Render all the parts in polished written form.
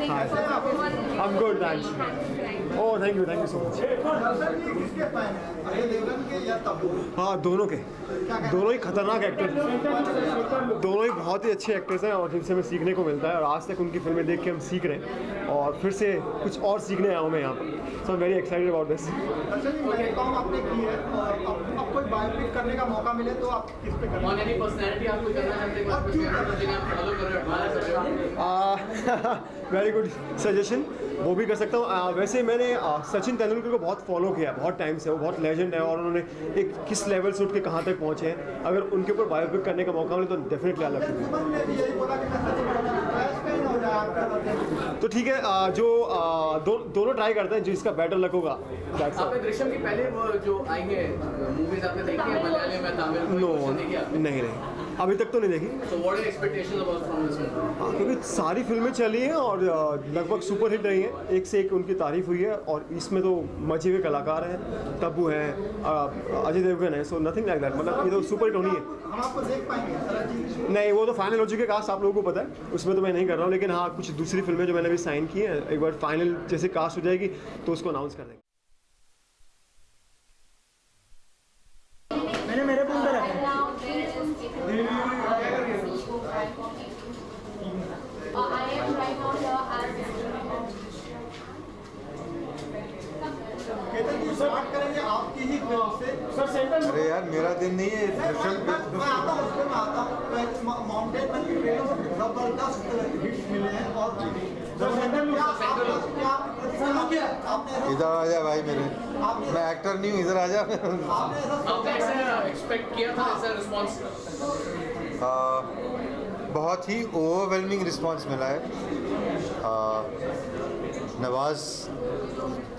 Hi. I'm good, thanks. Oh, thank you so much. हाँ, दोनों के, दोनों ही खतरनाक एक्टर, दोनों ही बहुत ही अच्छे एक्टर्स हैं और जिनसे हमें सीखने को मिलता है और आज तक उनकी फिल्में देख के हम सीख रहे हैं और फिर से कुछ और सीखने आया हूँ मैं यहाँ पर. So I am very excited about this. अच्छा जी, मैरीकॉम आपने की है और अब कोई बायोपिक करने का मौका मिले तो आप किस पे करेंगे? एनी पर्सनालिटी आप कोई करना चाहते हैं जिन्हें आप फॉलो कर रहे हो? वेरी गुड सजेशन, वो भी कर सकता हूँ. वैसे मैंने सचिन तेंदुलकर को बहुत फॉलो किया बहुत टाइम से. वो बहुत लेजेंड है और उन्होंने एक किस लेवल से उठ के कहाँ तक पहुँचे हैं. अगर उनके ऊपर बायोपिक करने का मौका मिले तो डेफिनेटली अलग तो ठीक है. जो दोनों ट्राई करते हैं, जिसका बेटर लक होगा. आपने दृश्यम की पहले वो जो आई है मूवीज आपने देखी है मलयालम में, तमिल में? नहीं, अभी तक तो नहीं देखी. So what are your expectations about from this movie? हाँ, क्योंकि सारी फिल्में चली हैं और लगभग सुपर हिट रही हैं. एक से एक उनकी तारीफ हुई है और इसमें तो मजे हुए कलाकार हैं. तबू हैं, अजय देवगन है. So nothing like that. मतलब ये तो सुपर हिट होनी है. हम आपको देख पाएंगे? नहीं, वो तो फाइनल हो चुके कास्ट आप लोगों को पता है, उसमें तो मैं नहीं कर रहा हूँ. लेकिन हाँ, कुछ दूसरी फिल्में जो मैंने अभी साइन की हैं, एक बार फाइनल जैसे कास्ट हो जाएगी तो उसको अनाउंस कर देंगे. मेरे फोन पे रखा करेंगे आपकी ही फिल्म से. अरे यार, मेरा दिन नहीं है. मैं आता हूँ उस पे, मैं आता हूँ. माउंटेन मैन की ट्रेलर में जबरदस्त हिट्स मिले हैं और इधर आ जा भाई मेरे. मैं एक्टर नहीं हूँ, इधर आ जा. आपने ऐसा एक्सपेक्ट किया था ऐसा रिस्पांस? बहुत ही ओवरवेलमिंग रिस्पांस मिला है. नवाज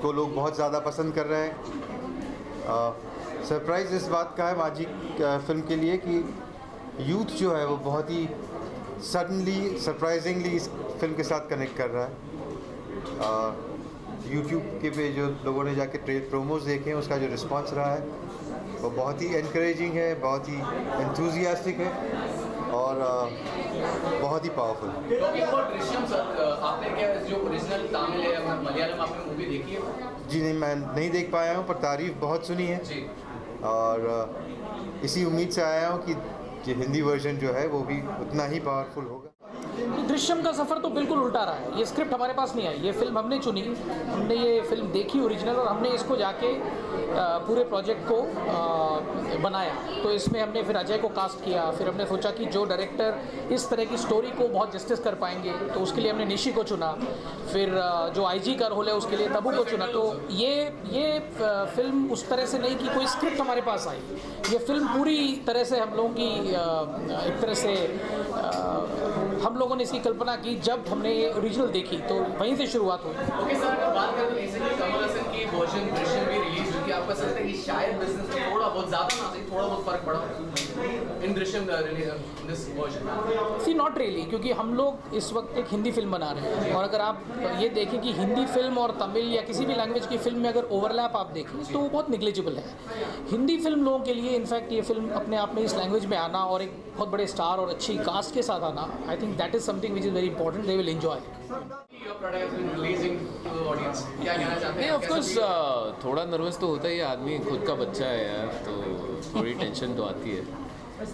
को लोग बहुत ज़्यादा पसंद कर रहे हैं. सरप्राइज़ इस बात का है माजी फिल्म के लिए कि यूथ जो है वो बहुत ही सडनली सरप्राइजिंगली इस फिल्म के साथ कनेक्ट कर रहा है. यूट्यूब के पे जो लोगों ने जाके प्रोमोज देखे हैं, उसका जो रिस्पांस रहा है वो बहुत ही एनकरेजिंग है, बहुत ही एंथुजियास्टिक है और बहुत ही पावरफुल. दृश्यम सर, आपने क्या जो ओरिजिनल तमिल या मलयालम आपने मूवी देखी है? जी नहीं, मैं नहीं देख पाया हूँ, पर तारीफ बहुत सुनी है जी. और इसी उम्मीद से आया हूँ कि हिंदी वर्जन जो है वो भी उतना ही पावरफुल होगा. दृश्यम का सफ़र तो बिल्कुल उल्टा रहा है. ये स्क्रिप्ट हमारे पास नहीं आई, ये फिल्म हमने चुनी, हमने ये फिल्म देखी ओरिजिनल और हमने इसको जाके पूरे प्रोजेक्ट को बनाया. तो इसमें हमने फिर अजय को कास्ट किया. फिर हमने सोचा कि जो डायरेक्टर इस तरह की स्टोरी को बहुत जस्टिस कर पाएंगे तो उसके लिए हमने निशी को चुना. फिर जो आईजी का रोल है उसके लिए तबू को चुना. तो ये फिल्म उस तरह से नहीं कि कोई स्क्रिप्ट हमारे पास आई. ये फिल्म पूरी तरह से हम लोगों की एक तरह से हम लोगों ने इसकी कल्पना की जब हमने ये ओरिजिनल देखी, तो वहीं से शुरुआत हुई. ओके सर, अगर बात करें तो रिसेंटली कमल हसन की वर्जन दृश्यम भी रिलीज हुई थी. आपका लगता है कि शायद बिजनेस में थोड़ा बहुत ज़्यादा ना सही, थोड़ा बहुत फर्क पड़ा in Drishyam this version? See not really, क्योंकि हम लोग इस वक्त एक हिंदी फिल्म बना रहे हैं और अगर आप ये देखें कि हिंदी फिल्म और तमिल या किसी भी लैंग्वेज की फिल्म में अगर ओवरलैप आप देखें तो वो बहुत निग्लिजिबल है. हिंदी फिल्म लोगों के लिए इनफैक्ट ये फिल्म अपने आप में इस लैंग्वेज में आना और एक बहुत बड़े स्टार और अच्छी कास्ट के साथ आना, I think that is something which is very important. They will enjoy. नहीं, ऑफ कोर्स थोड़ा नर्वस तो होता ही है आदमी, खुद का बच्चा है यार, तो थोड़ी टेंशन तो आती है.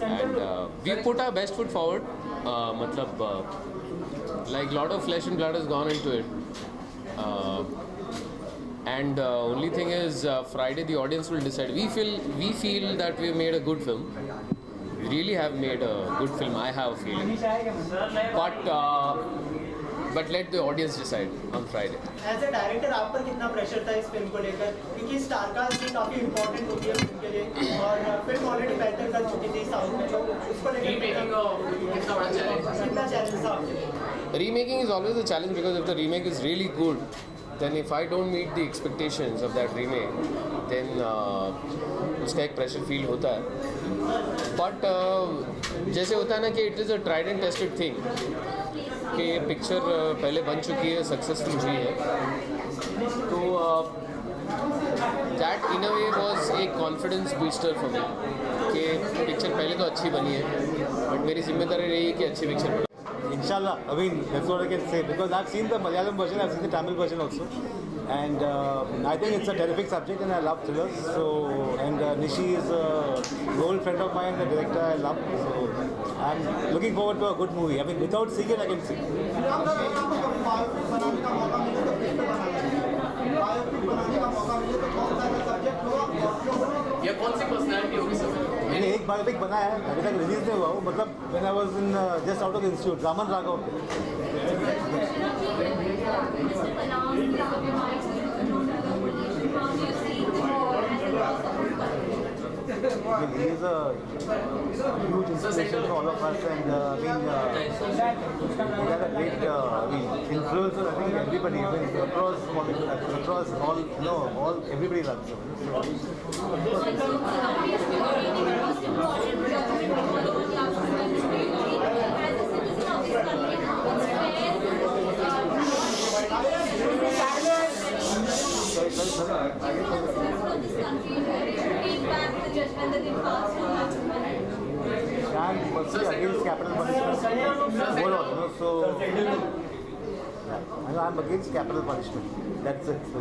And we put our best foot forward. मतलब like lot of flesh and blood has gone into it. And only thing is Friday the audience will decide. We feel that we made a good film. We really have made a good film. I have a feeling. But let the audience decide on Friday. As a director, आप पर कितना pressure था इस film को लेकर, क्योंकि star cast भी काफी इम्पोर्टेंट होती है फिल्म के लिए और फिल्म ऑलरेडी बेहतर कर चुकी थी साउथ में, तो उसको लेकर कितना चैलेंज था आपके लिए? Remaking is always a challenge because if the remake is really good, then if I don't meet the expectations of that remake, then उसका एक प्रेशर फील होता है. बट जैसे होता है ना कि it is a tried and tested thing कि ये पिक्चर पहले बन चुकी है, सक्सेसफुल हुई है, तो that in a way was एक कॉन्फिडेंस बूस्टर फॉर मी कि पिक्चर पहले तो अच्छी बनी है बट मेरी जिम्मेदारी रही है कि अच्छी पिक्चर बने. Inshallah. I mean, that's what I can say because I've seen the Malayalam version, I've seen the Tamil version also, and I think it's a terrific subject, and I love thrillers. So, and Nishi is a old friend of mine, the director I love. So, I'm looking forward to a good movie. I mean, without seeing it, I can see. ये कौन सी personality होगी sir? मैंने एक biopic बनाया है, अभी तक release नहीं हुआ वो, मतलब when I was in just out of the institute, Raman Raghav पे. He is a huge inspiration for all of us, and he had a great influence on I think everybody, across all, everybody loves him. Against capital punishment. So I'm against capital punishment. That's it. So.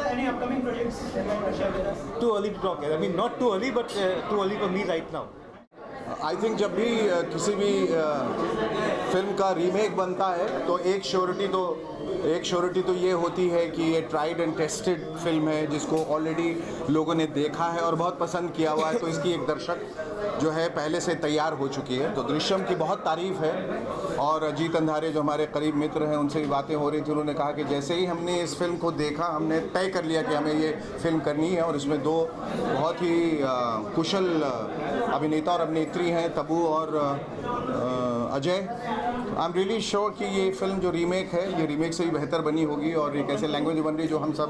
Any upcoming projects that you want to share with us? Too early to talk. I mean, not too early, but too early for me right now. I think जब भी किसी भी film का remake बनता है तो एक surety तो ये होती है कि ये ट्राइड एंड टेस्टेड फिल्म है जिसको ऑलरेडी लोगों ने देखा है और बहुत पसंद किया हुआ है, तो इसकी एक दर्शक जो है पहले से तैयार हो चुकी है। तो दृश्यम की बहुत तारीफ़ है और अजीत अंधारे जो हमारे करीब मित्र हैं उनसे भी बातें हो रही थी, उन्होंने कहा कि जैसे ही हमने इस फिल्म को देखा हमने तय कर लिया कि हमें ये फिल्म करनी है और इसमें दो बहुत ही कुशल अभिनेता और अभिनेत्री हैं, तबू और अजय। आई एम रियली श्योर कि ये फिल्म जो रीमेक है ये रीमेक से भी बेहतर बनी होगी और एक ऐसे लैंग्वेज बन रही जो हम सब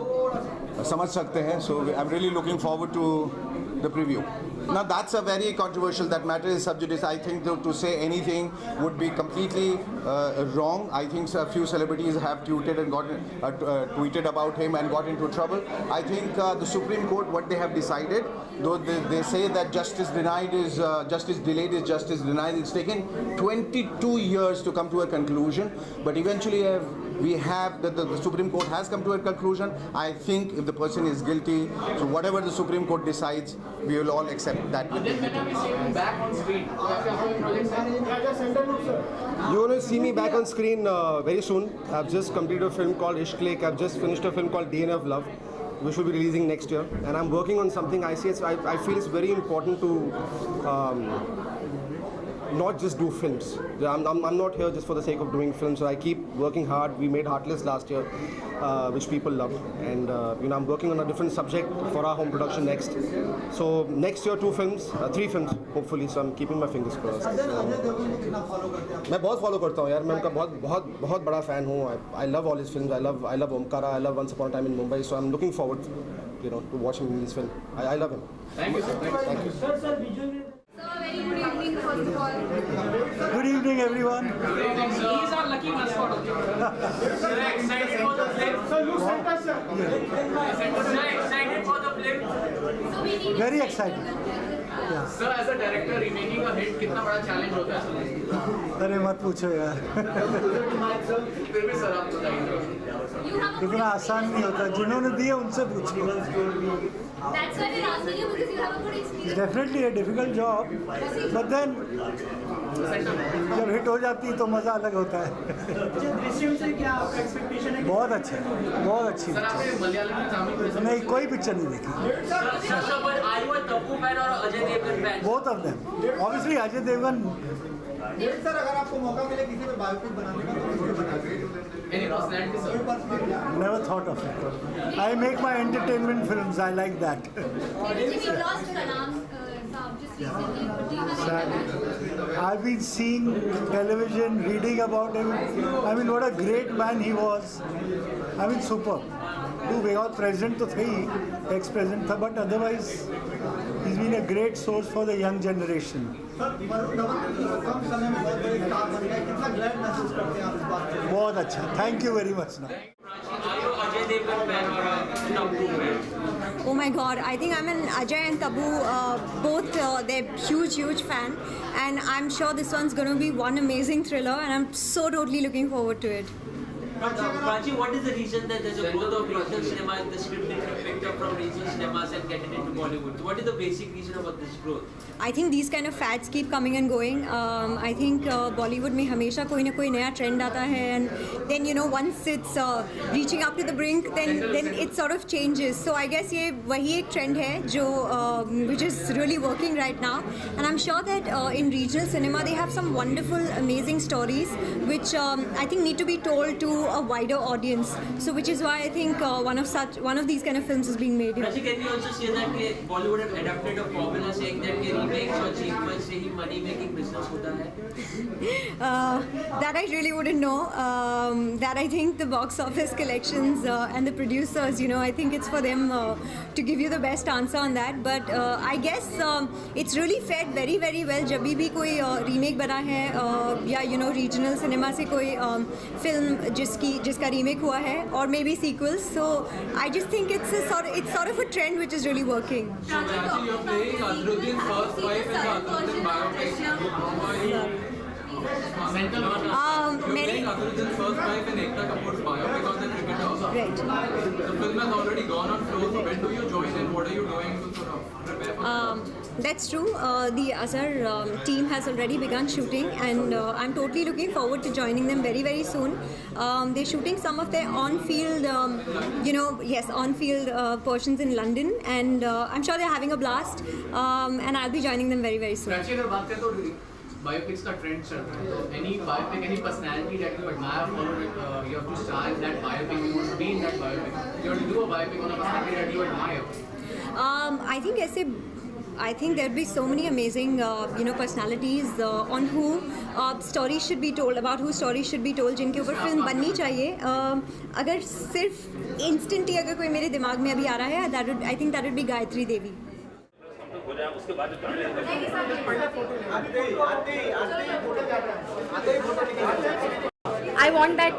समझ सकते हैं। So I am really looking forward to the preview. Now that's a very controversial, that matter is sub judice. I think to say anything would be completely wrong. I think a few celebrities have tweeted about him and got into trouble. I think the Supreme Court, what they have decided, though they say that justice delayed is justice denied. It's taken 22 years to come to a conclusion, but eventually we have the Supreme Court has come to a conclusion. I think if the person is guilty, so whatever the Supreme Court decides, we will all accept that. And then when are we seeing him back on screen? You're going to see me back on screen very soon. I've just completed a film called Ishq Lake. I've just finished a film called DNA of Love, which will be releasing next year. And I'm working on something. I feel it's very important to not just do films. I'm not here just for the sake of doing films. So I keep working hard. We made Heartless last year, which people loved, and I'm working on a different subject for our home production next. So next year 3 films hopefully. So I'm keeping my fingers crossed. मैं बहुत follow करता हूँ यार, मैं उनका बहुत बड़ा fan हूँ. I love all his films. I love Omkara. I love Once Upon a Time in Mumbai. So I'm looking forward, to watching his film. I love him. Thank you, sir. Thank you. Sir, visual. So, very good evening, first of all. Good evening, everyone. Good evening, sir. He's our lucky mascot. Sir, excited for the film. Sir, you sent us, sir. Sir, excited for the film. So, we need Very excited. Sir, as a director, remaking a hit कितना बड़ा challenge होता है? अरे मत पूछो यार. फिर भी सर आप बताइए. you have a इतना आसान नहीं होता. जिन्होंने दिए उनसे पूछो. That's why we're asking you, because you have a good experience. It's definitely a difficult job, but then जब हिट हो जाती है तो मज़ा अलग होता है. दृश्यम से क्या आपका एक्सपेक्टेशन है? बहुत अच्छा है, बहुत अच्छी सर आपने मलयालम की तमिल में नहीं, कोई पिक्चर नहीं देखी. Both of them. Obviously Ajay Devgn. Sir, अगर आपको मौका मिले किसी पे बायोपिक बनाने का तो किसके बनाएंगे? Any personality, sir? Never thought of it. I make my entertainment films. I like that. We lost Kalam just recently. But do you have any? I've been seeing television, reading about him. I mean, what a great man he was. I mean, superb. बेगौर president तो थे ही, ex president था, but otherwise he's been a great source for the young generation. बहुत अच्छा, thank you very much. Are you Ajay Devgan fan or a Tabu fan? Oh my God, I think I'm an Ajay and Tabu, both they're huge fan, and I'm sure this one's going to be one amazing thriller, and I'm so totally looking forward to it. Prachi, what is the reason that there's a growth of regional cinema and the script is picked up from regional cinemas and getting into Bollywood? What is the basic reason about this growth? I think these kind of fads keep coming and going. I think Bollywood में हमेशा कोई ना कोई नया trend आता है, and then you know once it's reaching up to the brink, then it sort of changes. So I guess ये वही एक trend है जो which is really working right now, and I'm sure that in regional cinema they have some wonderful, amazing stories which I think need to be told to a wider audience. So which is why I think one of these kind of films is being made here. Prachi, can we also say that Bollywood have adapted a formula saying that remakes or sequels से ही money making business होता है? That I really wouldn't know. That I think the box office collections and the producers, you know, I think it's for them to give you the best answer on that. But I guess it's really fared very well. जब भी कोई remake बना है या you know regional cinema से कोई film जिसका remake हुआ है, or maybe sequels. So I just think it's sort of a trend which is really working. So Prachi, you're playing Azharuddin's first wife in the Azharuddin biopic. You're playing Azharuddin's first wife in Ekta Kapoor's biopic on the cricketer. Right. The film has already gone on floor. So when do you join in? What are you doing to sort of prepare for that? That's true. The Azhar team has already begun shooting, and I'm totally looking forward to joining them very soon. They're shooting some of their on-field, on-field portions in London, and I'm sure they're having a blast. And I'll be joining them very soon. Prachi, अगर बात करें तो biopics का trend चल रहा है. तो any biopic, any personality that you admire, or you have to star in that biopic, you want to be in that biopic. You have to do a biopic on a personality that you admire. I think there'd be so many amazing, personalities on who stories should be told, about who stories should be told, जिनके ऊपर film बननी चाहिए. अगर सिर्फ instantly अगर कोई मेरे दिमाग में अभी आ रहा है, I think that would be Gayatri Devi. I want that.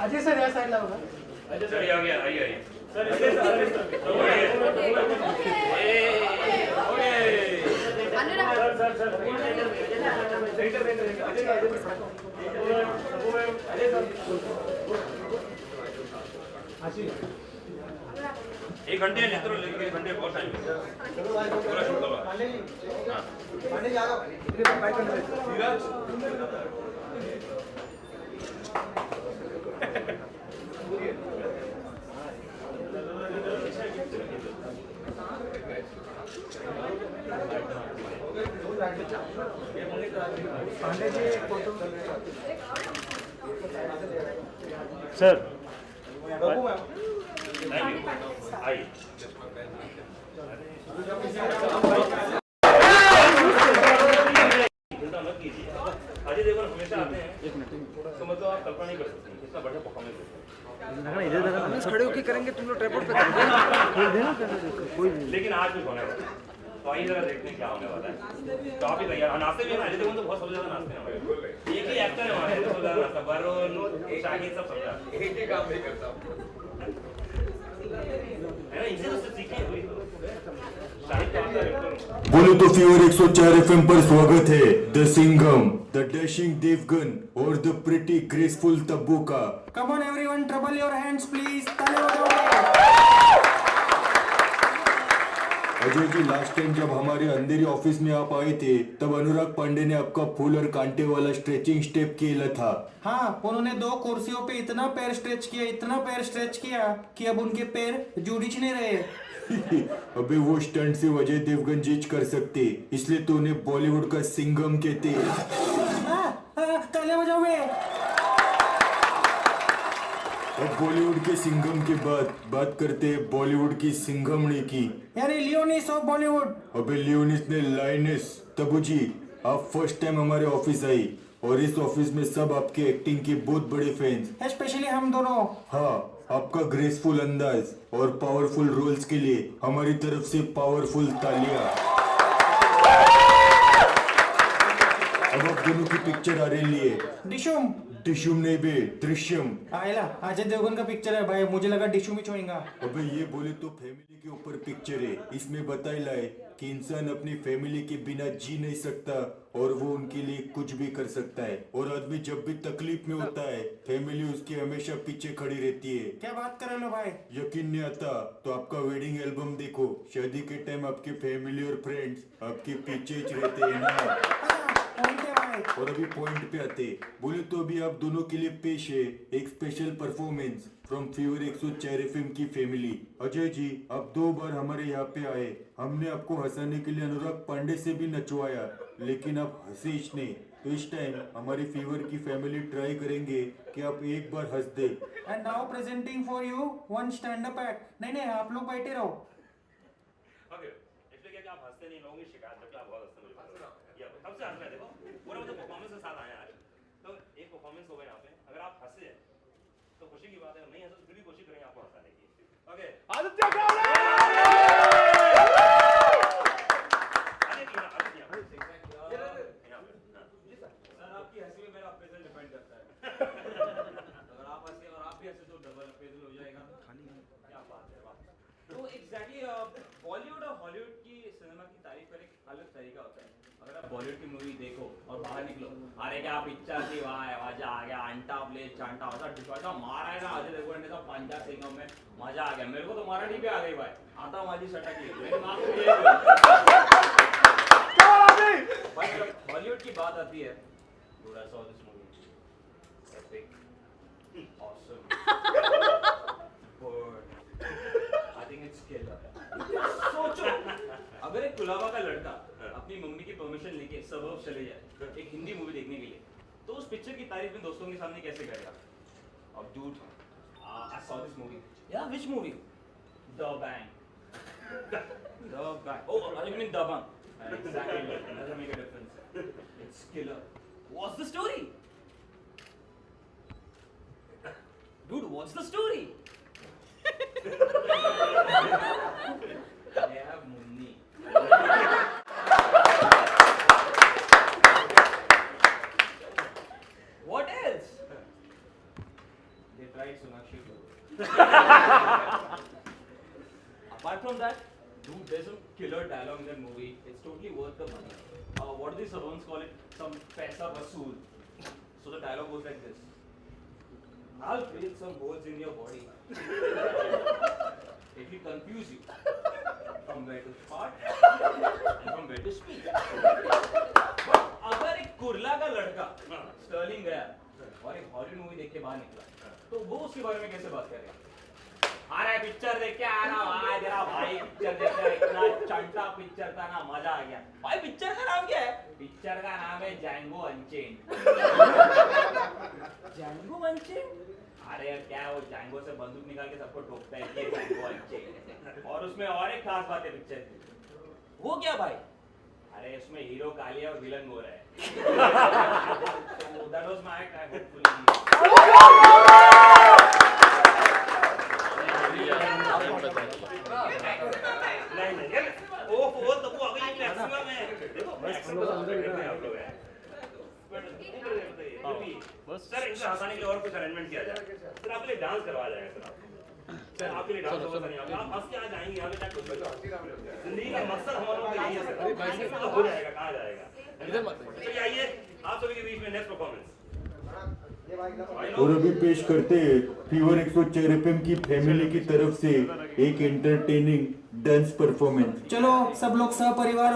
Ajay sir यहाँ साइड लाओ. सर आ गया आइए सर एक घंटे लेकर लेकिन एक घंटे बहुत टाइम पूरा शूट करवा. पांडे जी आ जाओ. इधर बाइक कर Neeraj. Pandey ji photo. Sir thank you आइए. चिंता मत कीजिए. अजय देवगन हमेशा आते हैं तो मतलब आप कल्पना नहीं कर सकते कितना बढ़िया परफॉर्मेंस है. खड़े होके करेंगे तुम लोग ट्राइपॉड पे करेंगे. लेकिन आज भी होने वाला है. तो आइए जरा देखते हैं क्या होने वाला है. तो आप ही तैयार. नाश्ते में अजय देवगन तो बहुत सबसे ज्यादा नाचते हैं हमारे. एक ही एक्टर है हमारे सबसे ज्यादा नाचता. वरुण शाहिद सब समझा एक ही काम नहीं करता है ना. इनसे तो सीखिए हुई शाहिद का आता. बोलो तो फीवर 104 FM पर स्वागत है the Singham, the dashing Devgn और द प्रिटी ग्रेसफुल तब्बू का. Come on everyone, trouble your hands please. ताली बजाओ. अजय जी, लास्ट टाइम जब हमारे अंधेरी ऑफिस में आप आए थे तब अनुराग पांडे ने आपका फूल और कांटे वाला स्ट्रेचिंग स्टेप किया था. हाँ, उन्होंने 2 कुर्सियों पे इतना पैर स्ट्रेच किया कि अब उनके पैर जुड़ीच नहीं रहे. अबे वो स्टंट से अजय देवगन जीत कर सकते, इसलिए तो उन्हें बॉलीवुड का सिंघम कहते. तालियां बजाओ. अब बॉलीवुड के सिंघम के बाद बात करते हैं बॉलीवुड की सिंघमनी की। यार लियोनिस ऑफ बॉलीवुड। अबे लियोनिस ने लाइनिस। तबू जी, आप फर्स्ट टाइम हमारे ऑफिस आई और इस ऑफिस में सब आपके एक्टिंग के बहुत बड़े फैंस, स्पेशली हम दोनों। हाँ, आपका ग्रेसफुल अंदाज और पावरफुल रोल्स के लिए हमारी तरफ से पावरफुल तालियां। अब आप दोनों की पिक्चर आ रही है। डिशुम नहीं बे, दृश्यम। आयला अजय देवगन का पिक्चर है भाई, मुझे लगा डिशुम ही छोड़ेगा। अबे ये बोले तो फैमिली के ऊपर पिक्चर है। इसमें बताया है कि इंसान अपनी फैमिली के बिना जी नहीं सकता और वो उनके लिए कुछ भी कर सकता है। और आदमी जब भी तकलीफ में होता है, फैमिली उसके हमेशा पीछे खड़ी रहती है। क्या बात कर रहे हो भाई? यकीन नहीं आता तो आपका वेडिंग एल्बम देखो। शादी के टाइम आपके फैमिली और फ्रेंड्स आपके पीछे ही रहते हैं ना। और अभी पॉइंट पे आते बोले तो अभी आप दोनों के लिए पेश है एक special performance from fever 104 FM की फैमिली। अजय जी, आप 2 बार हमारे यहाँ पे आए। हमने आपको हंसाने के लिए अनुराग पांडे से भी नचवाया, लेकिन आप हंसे ही नहीं। तो इस टाइम हमारी फीवर की फैमिली ट्राई करेंगे कि आप एक बार हंस दे। And now presenting for you one stand up act. नहीं आप लोग बैठे रहो। ओके, इसलिए क्या आप हंसते नहीं, लोगों की शिकायत करके आप बहुत हंसते मुझे पता है। कब से हंस रहे हैं, देखो पूरा मतलब परफॉर्मेंस के साथ आए आज। तो एक परफॉर्मेंस हो गया यहाँ पे। अगर आप हंसे तो खुशी की बात है, नहीं हंसे तो फिर भी कोशिश करेंगे आपको हंसाने की। ओके, आदित्य सर आपकी हंसी में मेरा अप्रेजल डिपेंड करता है। अगर आप हंसे और आप भी हंसे तो डबल अप्रेजल हो जाएगा। क्या बात है, वाह। तो एग्जैक्टली बॉलीवुड और हॉलीवुड की सिनेमा की तारीफ का एक अलग तरीका होता है। अगर आप बॉलीवुड की मूवी देखो और बाहर निकलो, अरे क्या पिक्चर थी, वाह मजा आ गया, अंटा प्ले चांटा होता डिफाटा मारा है ना अजय देवगन ने तो पंजा सिंगम में, मजा आ गया। मेरे को तो मराठी भी आ गई भाई, आता माझी सटकली। लेकिन आपको ये हॉलीवुड की बात आती है, dude, I saw this movie, epic, awesome, but I think it's killer. सोचो अगर एक कुलाबा का लड़का अपनी मम्मी की परमिशन लेके सबब चले जाए एक हिंदी मूवी देखने के लिए, तो उस पिक्चर की तारीफ में दोस्तों के सामने कैसे करेगा? अब dude, I saw this movie. Yeah, which movie? The Bang. The Bang. Oh, I mean The Bang. Exactly. Doesn't make a difference. It's killer. What's the story? Dude, what's the story? They have money. What else? They tried Sonakshi. Apart from that, dude, there's some killer dialogue in that movie. It's totally worth the money. What do the Suburbans call it? Some paisa vasool. So the dialogue goes like this: I'll drill some holes in your body. It will confuse you from where to start and from where to speak. But अगर एक कुर्ला का लड़का Stirling गया और एक horror movie देख के बाहर निकला, तो वो उसके बारे में कैसे बात करेगा? अरे पिक्चर देख के आ रहा भाई, तेरा भाई पिक्चर देख रहा, इतना चंटा पिक्चर था ना, मजा आ गया। भाई पिक्चर का नाम क्या है? पिक्चर का नाम है जैंगो अनचेन्ड। Django unchained? अरे यार क्या है, वो जैंगो से बंदूक निकाल के सबको ठोकता है, ये जैंगो अनचेन्ड। और उसमें और एक खास बात है पिक्चर की। वो क्या भाई? अरे इसमें हीरो काली है और विलन गोरा है। So that was my act. I वो तबू आ गई मैक्सिमम है। देखो मैक्सिमम आप लोग हैं। बस सर इनसे हंसाने के लिए और कुछ अरेंजमेंट किया जाए। सर आपके लिए डांस करवाया जाएगा सर आपके लिए डांस होगा नहीं, आप हंस के आ जाएंगे यहाँ पे क्या कुछ जिंदगी का मकसद हम लोगों का यही है सर। हो जाएगा, कहाँ जाएगा। चलिए आइए आप सभी के बीच में नेक्स्ट परफॉर्मेंस। और अभी पेश करते हैं फीवर 104 एफएम की फैमिली की तरफ से एक एंटरटेनिंग डांस परफॉर्मेंस। चलो सब लोग सहपरिवार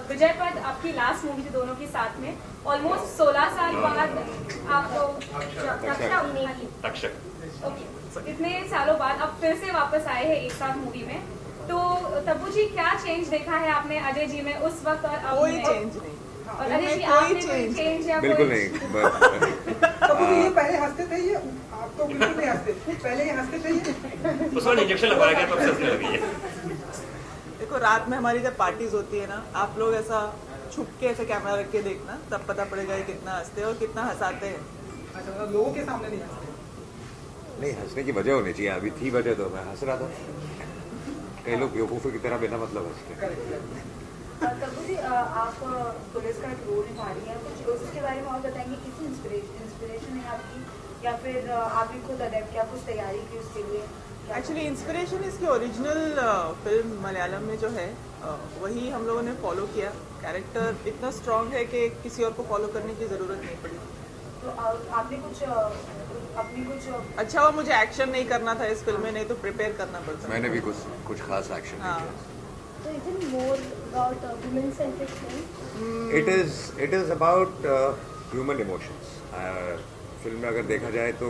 विजय पद आपकी लास्ट मूवी थी दोनों की साथ में, ऑलमोस्ट 16 साल बाद आपको ओके इतने सालों बाद अब फिर से वापस आए हैं एक साथ मूवी में, तो तब्बू जी क्या चेंज देखा है आपने अजय जी में उस वक्त और अब कोई में? चेंज नहीं, और अजय जी आपने कोई चेंज या बिल्कुल कोई नहीं। तब्बू जी ये पहले हंसते थे, ये आप तो बिल्कुल नहीं हंसते, पहले ये हंसते थे ये उसमें इंजेक्शन लगवाया गया तब से हंसने लगी है। देखो रात में हमारी जब पार्टीज होती है ना, आप लोग ऐसा छुप के ऐसे कैमरा रख के देखना, तब पता पड़ेगा कि कितना हंसते हैं और कितना हंसाते हैं। अच्छा मतलब लोगों के सामने नहीं हंसते? नहीं, हंसने की वजह होनी चाहिए, अभी थी वजह तो मैं हंस रहा था। कई लोग बेवकूफ़ों की तरह बिना मतलब हंसते। तब्बू जी आप पुलिस का एक रोल निभा रही हैं, कुछ उसके बारे में और बताएंगे, किसी इंस्पिरेशन है आपकी या फिर आपने खुद अडेप्ट किया, कुछ तैयारी की उसके लिए? एक्चुअली इंस्पिरेशन इसकी ओरिजिनल फिल्म मलयालम में जो है वही हम लोगों ने फॉलो किया। कैरेक्टर इतना स्ट्रॉन्ग है कि किसी और को फॉलो करने की ज़रूरत नहीं पड़ी। तो आपने कुछ अपनी कुछ अच्छा हुआ मुझे एक्शन नहीं करना था इस फिल्म में, नहीं तो प्रिपेयर करना पड़ता। मैंने भी कुछ खास एक्शन नहीं किया। So is it more about women-centric film? It is about human emotions. Film में अगर देखा जाए तो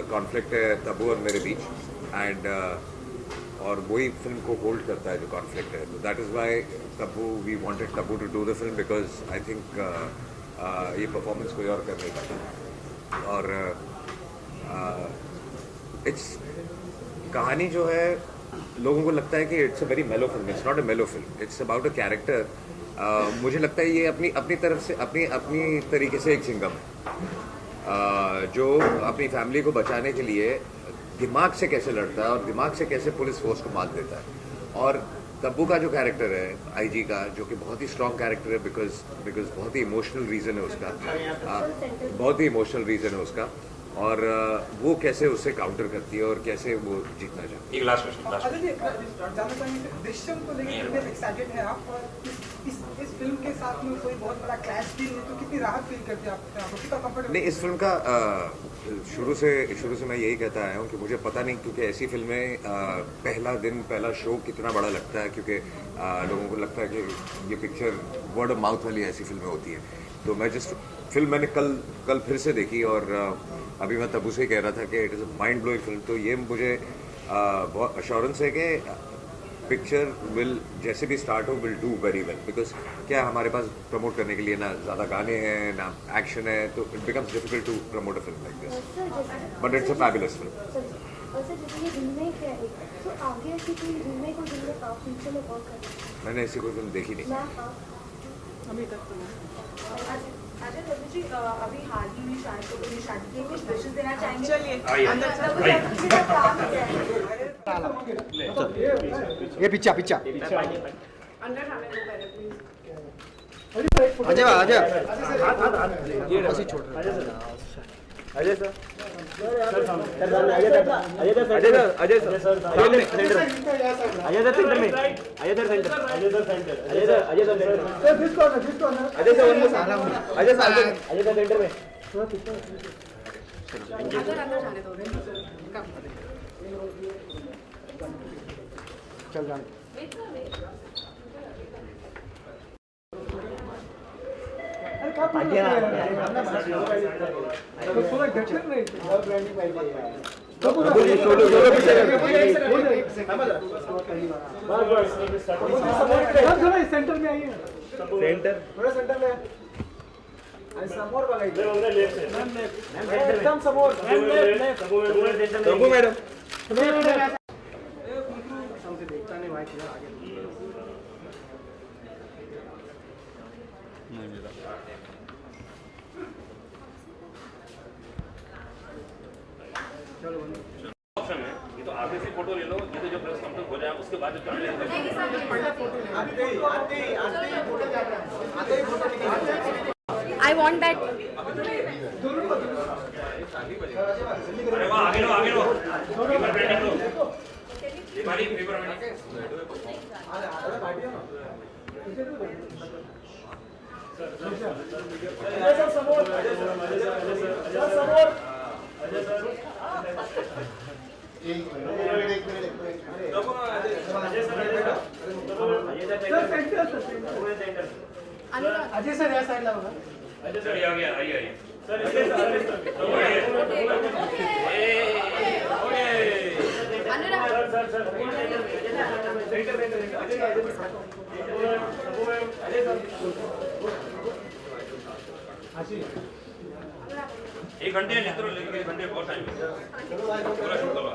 कॉन्फ्लिक्ट है तब्बू और मेरे बीच, एंड और वही फिल्म को होल्ड करता है जो कॉन्फ्लिक्ट है। तो that is why Tabu we wanted Tabu to do the film, because I think ये परफॉर्मेंस कोई और कर नहीं पाता। और इट्स कहानी जो है लोगों को लगता है कि इट्स अ वेरी मेलो फिल्म, इट्स नॉट अ मेलो film, it's about a character. मुझे लगता है ये अपनी तरफ से अपनी तरीके से एक सिंघम है जो अपनी फैमिली को बचाने के लिए दिमाग से कैसे लड़ता है और दिमाग से कैसे पुलिस फोर्स को मात देता है। और तब्बू का जो कैरेक्टर है आईजी का, जो कि बहुत ही स्ट्रॉन्ग कैरेक्टर है, बिकॉज बहुत ही इमोशनल रीज़न है उसका, बहुत ही इमोशनल रीज़न है उसका, और वो कैसे उससे काउंटर करती है और कैसे वो जीतना चाहती है। एक लास्ट क्वेश्चन जानना चाहेंगे दृश्यम को लेकर कितने एक्साइटेड हैं आप, और इस फिल्म के साथ में कोई बहुत बड़ा क्लैश फील है तो कितनी राहत फील करते हैं आप, कितना कंफर्टेबल? नहीं, इस फिल्म का शुरू से मैं यही कहता आया हूँ कि मुझे पता नहीं, क्योंकि ऐसी फिल्में पहला शो कितना बड़ा लगता है, क्योंकि लोगों को लगता है कि ये पिक्चर वर्ड ऑफ माउथ वाली ऐसी फिल्में होती है। तो मैं फिल्म मैंने कल फिर से देखी, और अभी मैं तब्बू से कह रहा था कि it is a mind blowing film. तो ये मुझे बहुत अश्योरेंस है कि पिक्चर विल जैसे भी स्टार्ट हो will do very well, because क्या हमारे पास प्रमोट करने के लिए ना ज़्यादा गाने हैं ना एक्शन है, तो it becomes difficult to promote a film like this, but it's a fabulous film. मैंने ऐसी कोई फिल्म देखी नहीं अभी तक तो नहीं। अच्छा तब्बू जी अभी हाल ही में शादी के कुछ विशेष देना चाहेंगे? चलिए ये पिच्चा अंदर जाने दो पहले प्लीज। अजय ऐसे छोड़ रहे अजय सर चल जाने सेंटर में आइए, थोड़ा सेंटर में समोर बघायचं एकदम समोर तब्बू मैडम देखता नहीं भाई किधर आगे ऑप्शन है, ये तो आगे से फोटो ले लो, ये तो जो प्रेस कॉन्फ्रेंस हो जाए उसके बाद जो I want that. अरे वाह, आगे लो पेपर पेंडिंग लो, हमारी पेपर अजय सर या साइड लाओ ना। अजय सर आ गया, आइए सर। एक घंटे लेते रहो, लेकिन 1 घंटे बहुत टाइम है। पूरा शुरू करो।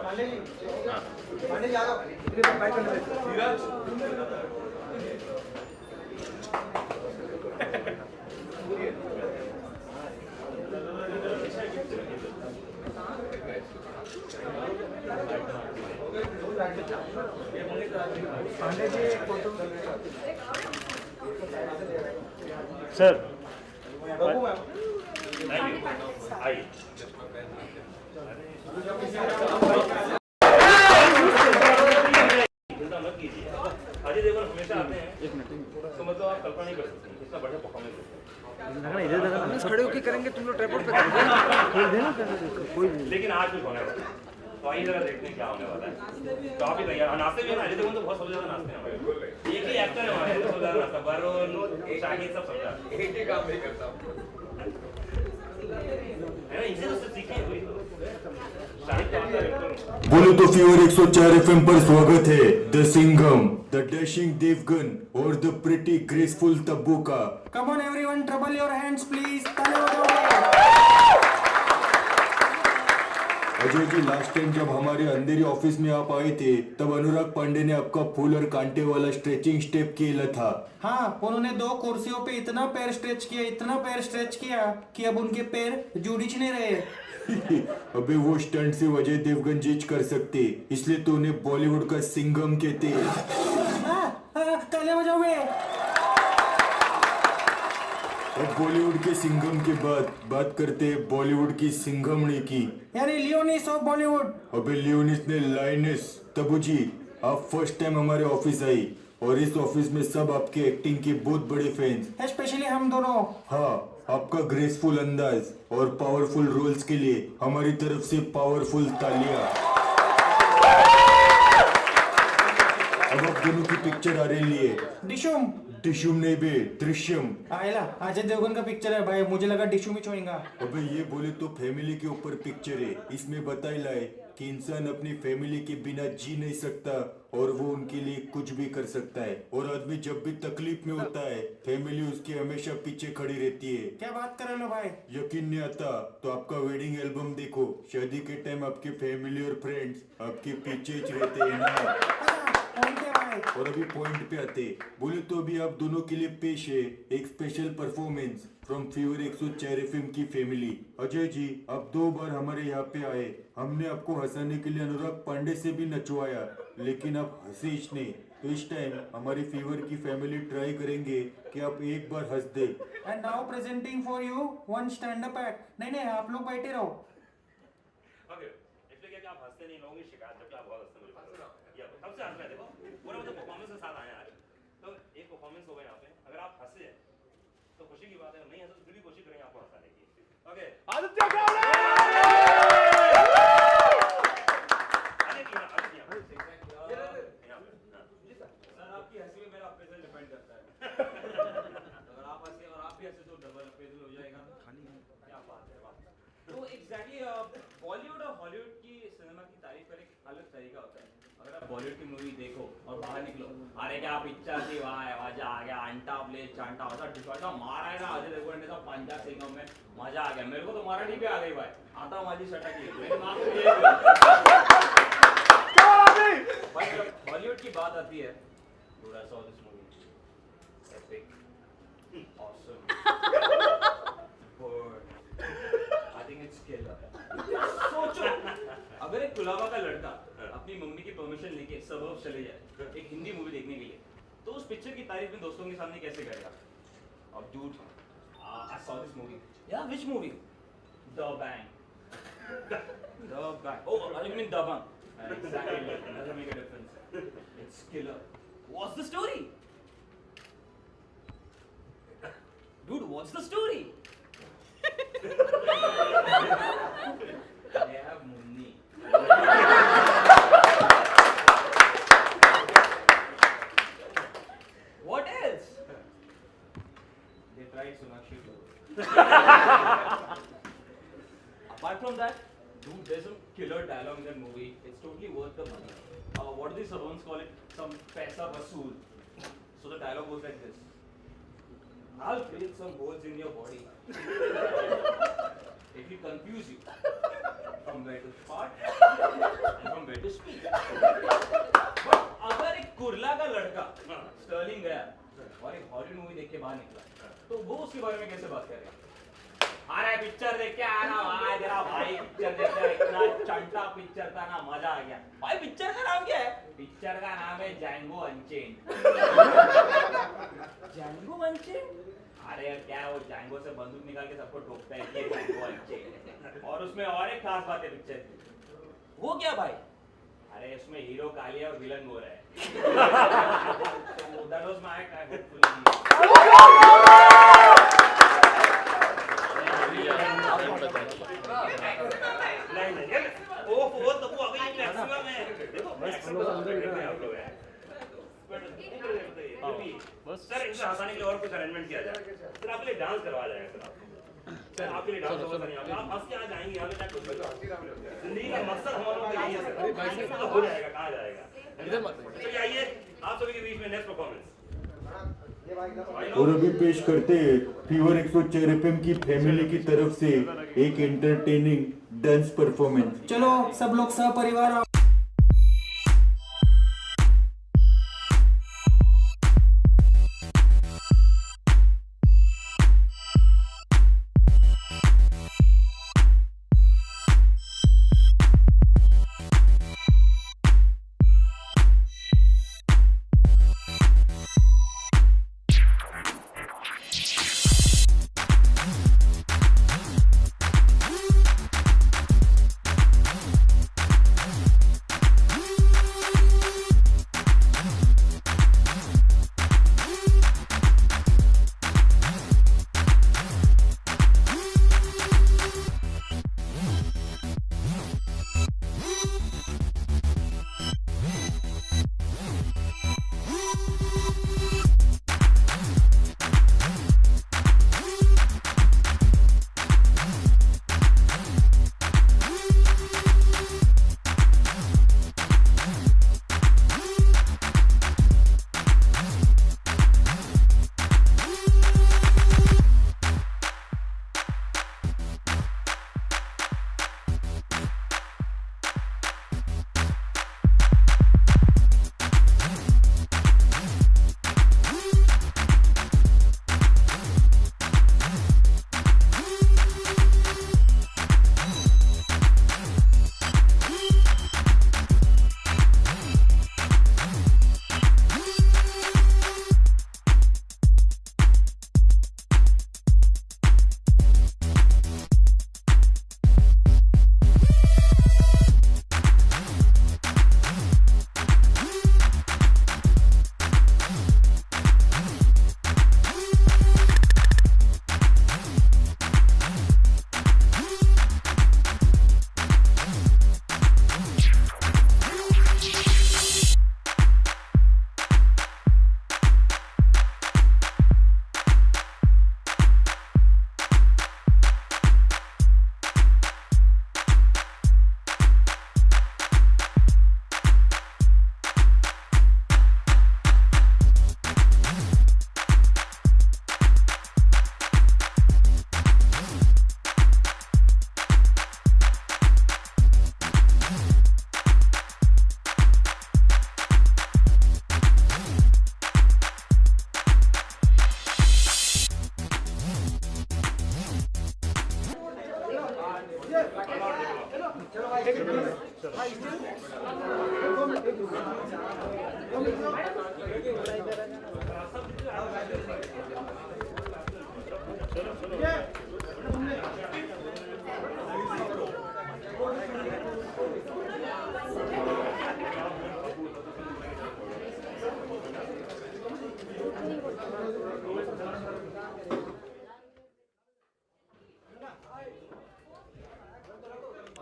सर आइए। चिंता मत कीजिए, अजय देवगन हमेशा आते हैं, तो मतलब आप कल्पना नहीं कर सकते इतना बढ़िया परफॉर्मेंस होता है। खड़े होके करेंगे तुम लोग ट्राइपॉड पे लेकिन आज कुछ होने वाला है, तो आइए जरा देखते हैं क्या होने वाला है। तो आप ही तैयार नाचते भी हैं ना? अजय देवगन तो बहुत सब ज्यादा नाचते हैं हमारे, एक ही एक्टर है हमारे सब ज्यादा नाचता, वरुण शाहिद सब समझा एक ही काम नहीं करता है ना, इनसे तो सीखिए कोई तो। बोलो तो फीवर 104 FM पर स्वागत है the Singham, the dashing Devgn और द प्रिटी ग्रेसफुल तब्बू का। Come on everyone, trouble your hands please. ताली बजाओ। अजय जी, लास्ट टाइम जब हमारे अंधेरी ऑफिस में आप आए थे तब अनुराग पांडे ने आपका फूल और कांटे वाला स्ट्रेचिंग स्टेप किया था। हाँ, उन्होंने 2 कुर्सियों पे इतना पैर स्ट्रेच किया कि अब उनके पैर जुड़ीच नहीं रहे। अबे वो स्टंट से अजय देवगन जीच कर सकते, इसलिए तो उन्हें बॉलीवुड का सिंघम कहते हैं। तालियां बजाओगे? अब बॉलीवुड के सिंघम के बाद बात करते हैं बॉलीवुड की सिंघमनी की, यानी लियोनिस ऑफ बॉलीवुड। अबे लियोनिस ने लाइनिस। तबू जी, आप फर्स्ट टाइम हमारे ऑफिस आई और इस ऑफिस में सब आपके एक्टिंग के बहुत बड़े फैंस, स्पेशली हम दोनों। हाँ, आपका ग्रेसफुल अंदाज और पावरफुल रोल्स के लिए हमारी तरफ से पावरफुल तालियां। अब आप दोनों की पिक्चर आ रही है। डिशुम नहीं बे, दृश्यम। आयला, अजय देवगन का पिक्चर है भाई, मुझे लगा डिशुम ही छोएगा। अबे ये बोले तो फैमिली के ऊपर पिक्चर है, इसमें बताई लाए कि इंसान अपनी फैमिली के बिना जी नहीं सकता और वो उनके लिए कुछ भी कर सकता है, और आदमी जब भी तकलीफ में होता है फैमिली उसके हमेशा पीछे खड़ी रहती है। क्या बात कर रहे हो भाई? यकीन नहीं आता तो आपका वेडिंग एल्बम देखो, शादी के टाइम आपके फैमिली और फ्रेंड्स आपके पीछे रहते हैं ना। और अभी पॉइंट पे आते, बोले तो अभी आप दोनों के लिए पेश है एक special performance from fever 104 FM की फैमिली। अजय जी, आप 2 बार हमारे यहाँ पे आए, हमने आपको हंसाने के लिए अनुराग पांडे से भी नचवाया, लेकिन आप हंसे ही नहीं। तो इस टाइम हमारी फीवर की फैमिली ट्राई करेंगे कि आप एक बार हंस दे। And now presenting for you 1 stand up act. नहीं, आप लोग बैठे रहो। ओके, इसलिए क्या आप हंसते नहीं, लोगों की शिकायत जब आप बहुत हंसते मुझे पता है। या तब से हंस रहे, देखो पूरा मतलब परफॉर्मेंस के साथ आए आज, तो एक परफॉर्मेंस हो गया यहाँ पे। अगर आप हंसे तो खुशी की बात है, नहीं हंसे तो फिर भी कोशिश करेंगे आपको हंसाने की। ओके, आदित्य सर आपकी हंसी में मेरा अप्रेजल डिपेंड करता है। अगर आप हंसे और आप भी हंसे तो डबल अप्रेजल हो जाएगा। क्या बात है, वाह। तो एग्जैक्टली बॉलीवुड और हॉलीवुड की सिनेमा की तारीफ का एक अलग तरीका होता है। अगर आप बॉलीवुड की मूवी देखो और बाहर निकलो, अरे क्या पिक्चर थी, वाह मजा आ गया, अंटा प्लेस चांटा होता डिफॉल्टा मारा है ना अजय देवगन ने, पंजा सिंघम में मजा आ गया। मेरे को तो मराठी भी आ गई भाई, आता माझी सटकली। बॉलीवुड की बात आती है, I saw this movie, epic, awesome, but I think it's killer. सोचो, अगर एक कुलाबा का लड़का अपनी मम्मी की परमिशन लेके सबब चले जाए एक हिंदी मूवी देखने के लिए, तो उस पिक्चर की तारीफ में दोस्तों के सामने कैसे करेगा? और dude, I saw this movie. Yeah, which movie? The Bang. The Bang. Oh, I mean The Bang. Exactly. Doesn't make a difference. It's killer. What's the story? Dude, what's the story? They have money. right, Sonakshi. Apart from that, dude, there's some killer dialogue in that movie. It's totally worth the money. What do the Saroons call it? Some paisa vasool. So the dialogue goes like this. I'll drill some holes in your body. It will confuse you from where to start and from where to speak. But अगर एक कुर्ला का लड़का Stirling गया और एक Hollywood movie देख के बाहर निकला तो वो उसके बारे में कैसे बात करेगा? अरे पिक्चर देख के आ रहा भाई जरा भाई पिक्चर देख के इतना चंटा पिक्चर था ना मजा आ गया भाई पिक्चर का नाम क्या है? पिक्चर का नाम है जैंगो अनचेन। Django unchain? अरे क्या वो जैंगो से बंदूक निकाल के सबको ठोकता है ये जैंगो अनचेन। और उसमें और एक खास बात है पिक्चर वो क्या भाई? अरे इसमें हीरो काली है और विलन गोरा है। So that was my time hopefully. वो तबू अभी मैक्सिमम है देखो मैक्सिमम आप लोग हैं बस सर इसे हंसाने के लिए और कुछ अरेंजमेंट किया जाए सर आपके लिए डांस करवाया जाएगा सर आपके लिए डांस होगा नहीं आप हंस के आ जाएंगे यहाँ पे कुछ जिंदगी का मकसद हम लोगों के लिए है सर हो जाएगा कहाँ जाएगा चलिए आइए आप सभी के बीच में नेक्स्ट परफॉर्मेंस और अभी पेश करते हैं फीवर 104 FM की फैमिली की तरफ से एक एंटरटेनिंग डांस परफॉर्मेंस। चलो सब लोग सपरिवार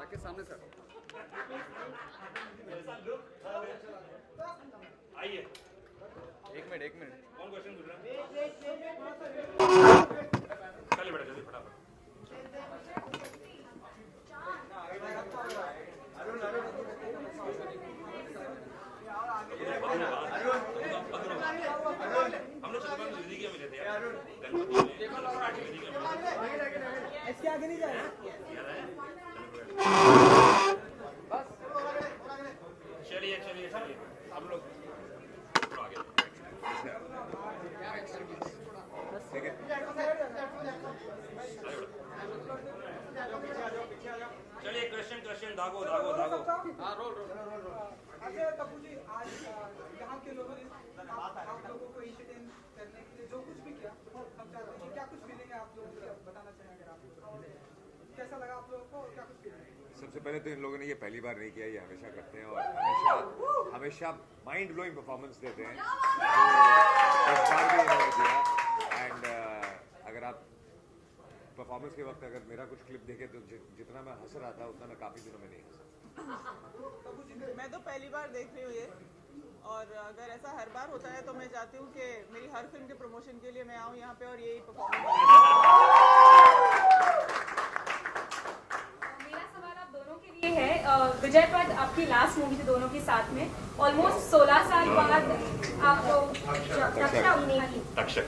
आपके सामने सर आइए एक मिनट कौन क्वेश्चन पूछ रहा है आगे नहीं जाएगा। चलिए चलिए चलिए हम लोग आगे चलिए क्वेश्चन दागो दागो दागो अच्छा तब्बू जी, आज यहाँ के लोगों ने आप लोगों को एंटरटेन करने के लिए जो कुछ भी किया, हम चाहते हैं क्या कुछ फीलिंग है आप लोगों को बताना चाहेंगे आप, कैसा लगा आप लोगों को, क्या कुछ फीलिंग है? सबसे पहले तो इन लोगों ने ये पहली बार नहीं किया, ये हमेशा करते हैं और हमेशा माइंड ब्लोइंग परफॉर्मेंस देते हैं। इस बार भी इन्होंने दिया एंड अगर आप परफॉर्मेंस के वक्त अगर मेरा कुछ क्लिप देखे तो जितना मैं हंस रहा था उतना मैं काफ़ी दिनों में नहीं हंसा। मैं तो पहली बार देख रही हूँ ये, और अगर ऐसा हर बार होता है तो मैं चाहती हूँ कि मेरी हर फिल्म के प्रमोशन के लिए मैं आऊँ यहाँ पे और यही परफॉर्मेंस। मेरा सवाल आप दोनों के लिए है, विजय पद आपकी लास्ट मूवी थी दोनों की साथ में, ऑलमोस्ट 16 साल बाद आपको तक्षक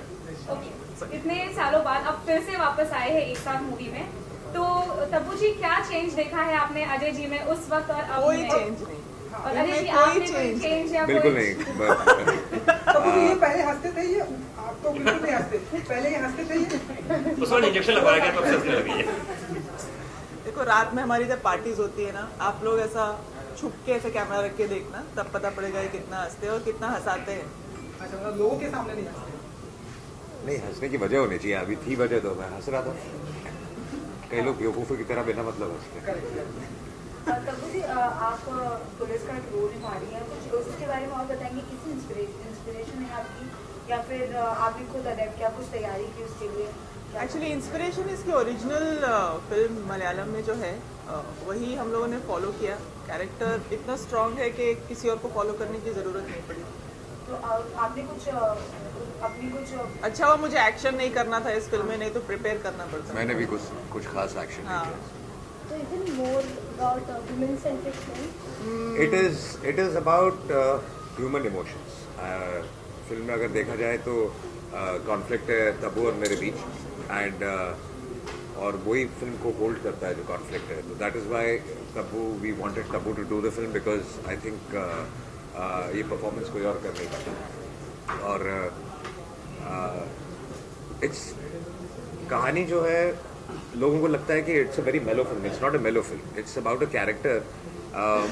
इतने सालों बाद अब फिर से वापस आए हैं एक साथ मूवी में, तो तब्बू जी क्या चेंज देखा है आपने अजय जी में उस वक्त और अब कोई में? चेंज नहीं, और अजय जी आपने कोई चेंज या बिल्कुल कोई नहीं। तब्बू जी ये पहले हंसते थे, ये आप तो बिल्कुल नहीं हंसते, पहले ये हंसते थे ये। उसमें इंजेक्शन लगवाया गया तो हंसने लगी है। देखो रात में हमारी जब पार्टीज होती है ना, आप लोग ऐसा छुप के ऐसे कैमरा रख के देखना, तब पता पड़ेगा ये कितना हंसते हैं और कितना हंसाते हैं। अच्छा मतलब लोगों के सामने नहीं हंसते? नहीं, हंसने की वजह होनी चाहिए, अभी थी वजह तो मैं हंस रहा था। कई लोग बेवकूफ़ों की तरह बिना मतलब हंसते हैं। तब्बू जी, आप पुलिस का एक रोल निभा रही हैं, कुछ उसके बारे में और बताएंगे, किसी इंस्पिरेशन है आपकी या फिर आपने खुद अडेप्ट किया, कुछ तैयारी की उसके लिए? एक्चुअली इंस्पिरेशन इसकी ओरिजिनल फिल्म मलयालम में जो है वही हम लोगों ने फॉलो किया। कैरेक्टर इतना स्ट्रॉन्ग है कि किसी और को फॉलो करने की ज़रूरत नहीं पड़ी। तो आपने कुछ अच्छा हुआ मुझे एक्शन नहीं करना था इस फिल्म में, नहीं तो प्रिपेयर करना पड़ता। मैंने भी कुछ खास एक्शन नहीं किया। So is it more about women-centric film? It is about human emotions. Film में अगर देखा जाए तो कॉन्फ्लिक्ट है तबू और मेरे बीच एंड और वही फिल्म को होल्ड करता है जो कॉन्फ्लिक्ट है। तो that is why Tabu we wanted Tabu to do the film because I think ये परफॉर्मेंस कोई और कर नहीं पाता। और इट्स कहानी जो है लोगों को लगता है कि इट्स अ वेरी मेलो फिल्म, इट्स नॉट अ मेलो film, it's about a character.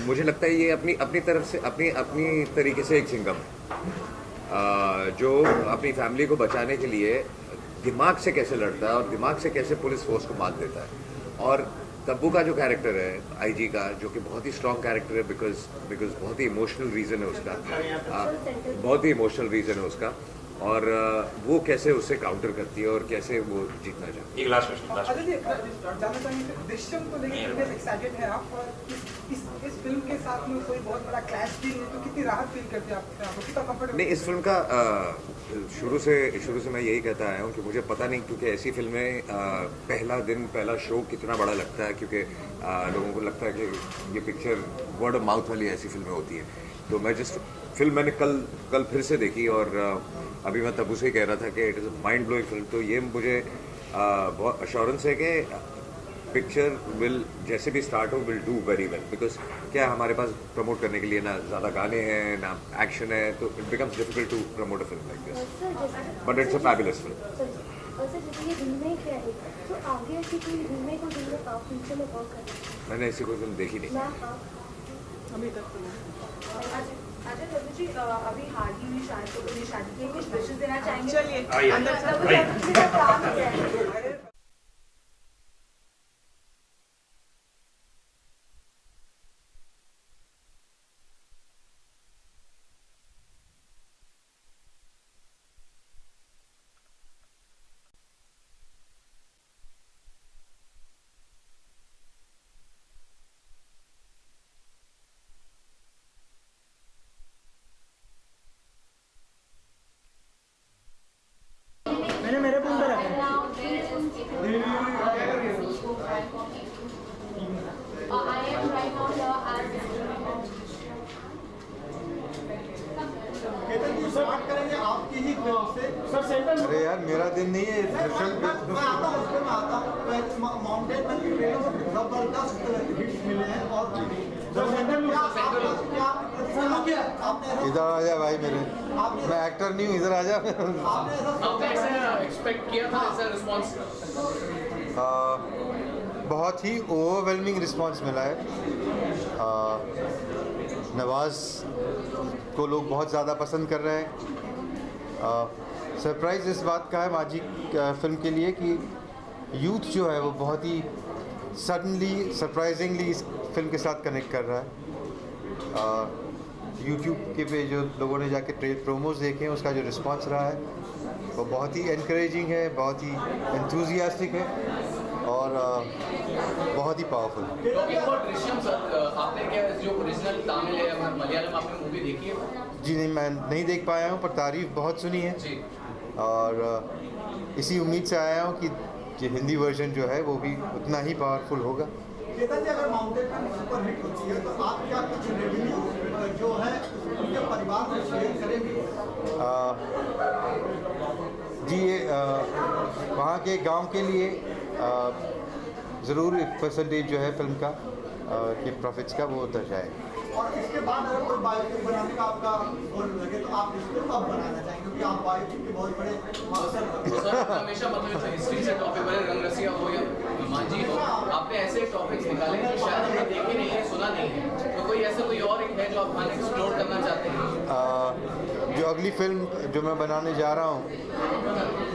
मुझे लगता है ये अपनी तरफ से अपनी तरीके से एक सिंघम है जो अपनी फैमिली को बचाने के लिए दिमाग से कैसे लड़ता है और दिमाग से कैसे पुलिस फोर्स को मात देता है। और तब्बू का जो कैरेक्टर है आईजी का, जो कि बहुत ही स्ट्रॉन्ग कैरेक्टर है बिकॉज बहुत ही इमोशनल रीज़न है उसका, बहुत ही इमोशनल रीज़न है उसका, और वो कैसे उससे काउंटर करती है और कैसे वो जीतना चाहती है। एक लास्ट क्वेश्चन जानना चाहेंगे दृश्यम को लेकर एक्साइटेड है आप, और इस फिल्म के साथ में कोई बहुत बड़ा क्लैश भी है तो कितनी राहत फील करते हैं आप, कितना कंफर्टेबल? नहीं, इस फिल्म का शुरू से मैं यही कहता आया हूँ कि मुझे पता नहीं क्योंकि ऐसी फिल्में पहला शो कितना बड़ा लगता है, क्योंकि लोगों को लगता है कि ये पिक्चर वर्ड ऑफ माउथ वाली ऐसी फिल्में होती हैं। तो मैं फिल्म मैंने कल फिर से देखी और अभी मैं तबू से ही कह रहा था कि it is a mind blowing film. तो ये मुझे बहुत अश्योरेंस है कि पिक्चर विल जैसे भी स्टार्ट हो will do very well, because क्या हमारे पास प्रमोट करने के लिए ना ज़्यादा गाने हैं ना एक्शन है, तो it becomes difficult to promote a film like this, but it's a fabulous film. मैंने ऐसी कोई फिल्म देखी नहीं अभी तक। अच्छा तब्बू जी, अभी हाल ही में शादी की कुछ विशेष देना चाहेंगे? चलिए मेरे फोन पे रखा सर, बात करेंगे आपकी ही फिल्म से। सर अरे यार मेरा दिन नहीं है। मैं आता हूँ उसमें आता हूँ। माउंटेन में ट्रेलर में जबरदस्त हिट्स मिले हैं और इधर आ जा भाई मेरे, मैं एक्टर नहीं हूँ, इधर आ जा। आपने ऐसा एक्सपेक्ट किया था ऐसा रिस्पांस? बहुत ही ओवरवेलमिंग रिस्पांस मिला है। नवाज़ को लोग बहुत ज़्यादा पसंद कर रहे हैं। सरप्राइज़ इस बात का है माजी फिल्म के लिए कि यूथ जो है वो बहुत ही सडनली सरप्राइजिंगली इस फिल्म के साथ कनेक्ट कर रहा है। यूट्यूब के पे जो लोगों ने जाके प्रोमोज देखे हैं उसका जो रिस्पांस रहा है वो बहुत ही एनकरेजिंग है, बहुत ही एंथुजियास्टिक है और बहुत ही पावरफुल। दृश्यम सर, आपने क्या जो ओरिजिनल तमिल है या मलयालम आपने मूवी देखी है? जी नहीं, मैं नहीं देख पाया हूँ पर तारीफ बहुत सुनी है और इसी उम्मीद से आया हूँ कि जो हिंदी वर्जन जो है वो भी उतना ही पावरफुल होगा। केतन जी, अगर माउंटेन पर सुपर हिट होती है तो आप क्या कुछ रेवेन्यू जो है उनके परिवार में शेयर करेंगे? जी ये वहाँ के गांव के लिए ज़रूर एक परसेंटेज जो है फिल्म का के प्रॉफिट्स का वो दर्शाएगा। और इसके बाद अगर कोई बायोपिक बनाने का आपका गोल लगे तो आप इसको कब बनाना चाहेंगे, क्योंकि आप बायोपिक के बहुत बड़े मास्टर हमेशा मतलब हिस्ट्री से टॉपिक बने, रंगरसिया हो या मांझी हो, आपने ऐसे टॉपिक्स निकाले जो शायद हमने देखे नहीं है, सुना नहीं है, तो कोई ऐसा कोई और एक है जो आप एक्सप्लोर करना चाहते हैं? जो अगली फिल्म जो मैं बनाने जा रहा हूँ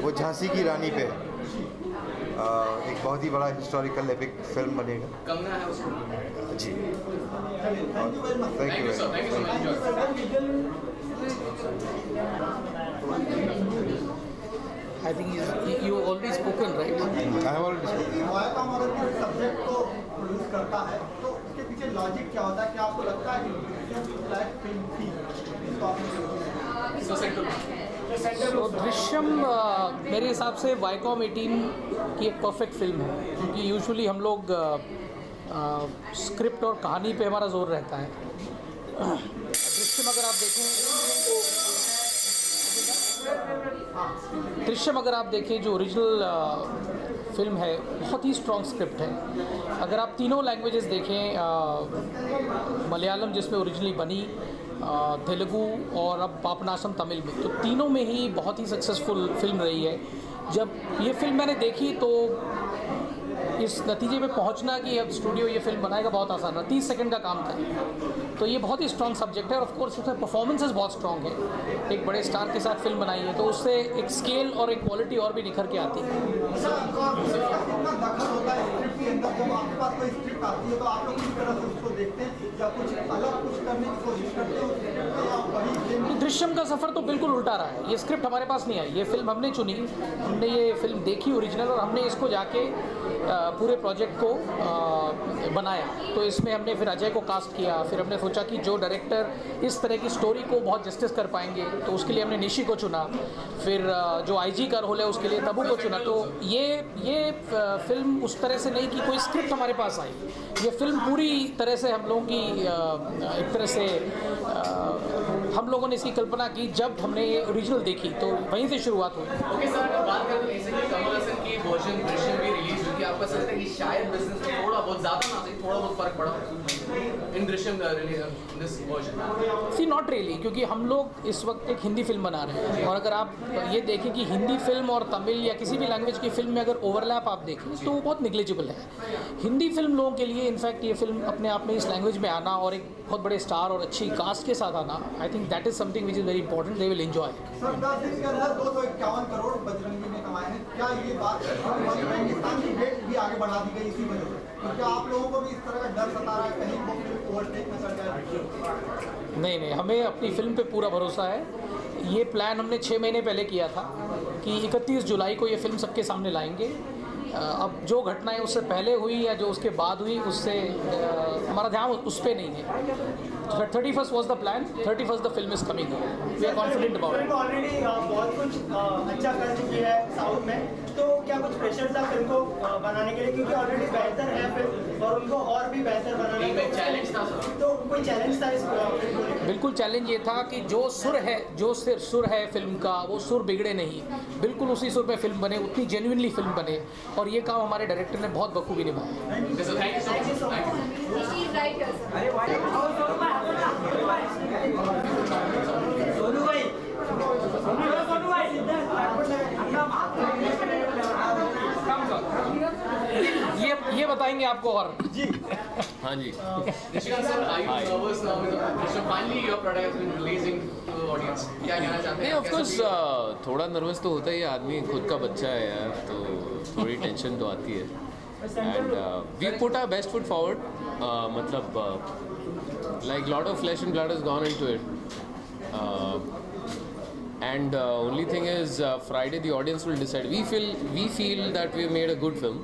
वो झांसी की रानी पे है। एक बहुत ही बड़ा हिस्टोरिकल एपिक फिल्म बनेगा। कंगना है उसको? जी, thank you sir, thank you so I think you already spoken, right? I have already spoken. Subject को प्रोड्यूस करता है तो उसके पीछे लॉजिक क्या होता है? क्या आपको लगता है कि फिल्म थी इसको आपने तो दृश्यम मेरे हिसाब से वाईकॉम 18 की एक परफेक्ट फिल्म है, क्योंकि यूजुअली हम लोग स्क्रिप्ट और कहानी पे हमारा जोर रहता है। दृश्यम अगर आप देखें जो ओरिजिनल फिल्म है बहुत ही स्ट्रॉन्ग स्क्रिप्ट है। अगर आप तीनों लैंग्वेजेस देखें, मलयालम जिसमें ओरिजिनली बनी, तेलुगु और अब पापनाशम तमिल में, तो तीनों में ही बहुत ही सक्सेसफुल फिल्म रही है। जब ये फिल्म मैंने देखी तो इस नतीजे पे पहुंचना कि अब स्टूडियो ये फिल्म बनाएगा बहुत आसान था, 30 सेकंड का काम था। तो ये बहुत ही स्ट्रॉन्ग सब्जेक्ट है और ऑफ कोर्स उसमें परफॉर्मेंसेस बहुत स्ट्रॉन्ग है। एक बड़े स्टार के साथ फिल्म बनाई है तो उससे एक स्केल और एक क्वालिटी और भी निखर के आती है। दृश्यम का सफ़र तो बिल्कुल उल्टा रहा है। ये स्क्रिप्ट हमारे पास नहीं आई, ये फिल्म हमने चुनी, हमने ये फिल्म देखी ओरिजिनल और हमने इसको जाके पूरे प्रोजेक्ट को बनाया। तो इसमें हमने फिर अजय को कास्ट किया, फिर हमने सोचा कि जो डायरेक्टर इस तरह की स्टोरी को बहुत जस्टिस कर पाएंगे तो उसके लिए हमने निशी को चुना, फिर जो आईजी का रोल है उसके लिए तबू को चुना। तो ये फिल्म उस तरह से नहीं कि कोई स्क्रिप्ट हमारे पास आई, ये फिल्म पूरी तरह से हम लोगों की एक तरह से हम लोगों ने इसकी कल्पना की जब हमने ये ओरिजिनल देखी, तो वहीं से शुरुआत हुई। ओके सर, बात करें रिसेंटली कमल हसन की वर्जन दृश्यम भी रिलीज हुई, आपका लगता है कि शायद बिजनेस में थोड़ा बहुत ज़्यादा ना सही थोड़ा बहुत फर्क पड़ा in Drishyam this version? See not really, क्योंकि हम लोग इस वक्त एक हिंदी फिल्म बना रहे हैं और अगर आप ये देखें कि हिंदी फिल्म और तमिल या किसी भी लैंग्वेज की फिल्म में अगर ओवरलैप आप देखें तो वो बहुत निग्लिजिबल है। हिंदी फिल्म लोगों के लिए इनफैक्ट ये फिल्म अपने आप में इस लैंग्वेज में आना और एक बहुत बड़े स्टार और अच्छी कास्ट के साथ आना, I think that is something which is very important, they will enjoy. Sir 10 दिन के अंदर 251 करोड़ बजरंगी ने कमाए हैं, क्या ये बात बजरंगिस्तान की डेट भी आगे बढ़ा दी गई इसी वजह से? क्योंकि आप लोगों को भी इस तरह का डर सता रहा है कहीं वो फिल्म ओवरटेक न कर जाए? नहीं, हमें अपनी फिल्म पे पूरा भरोसा है। ये प्लान हमने 6 महीने पहले किया था कि 31 जुलाई को ये फिल्म सबके सामने लाएंगे। अब जो घटनाएं उससे पहले हुई या जो उसके बाद हुई उससे हमारा ध्यान उस पर नहीं है। 31st was the plan, 31st the film is coming out. We are confident about it. Already बहुत कुछ अच्छा कर चुकी है, साउथ में, तो क्या कुछ प्रेशर था फिल्म को बनाने के लिए, क्योंकि ऑलरेडी बेहतर है फिल्म और उनको और भी बेहतर बनाने का चैलेंज था, तो कोई चैलेंज था इस फिल्म को? बिल्कुल चैलेंज ये था कि जो सुर है फिल्म का, वो सुर बिगड़े नहीं, बिल्कुल उसी सुर पे फिल्म बने, उतनी जेन्युइनली फिल्म बने, और ये काम हमारे डायरेक्टर ने बहुत बखूबी निभाया। ये बताएंगे आपको और जी। हाँ जी। Nishikant sir, are you nervous now with the finally your product has been releasing to the audience? क्या कहना चाहते हैं? नहीं, ऑफ कोर्स थोड़ा नर्वस तो होता ही है आदमी, खुद का बच्चा है यार, तो थोड़ी टेंशन तो आती है। And we put our best foot forward, मतलब like lot of flesh and blood has gone into it, and only thing is Friday the audience will decide. We feel that we made a good film.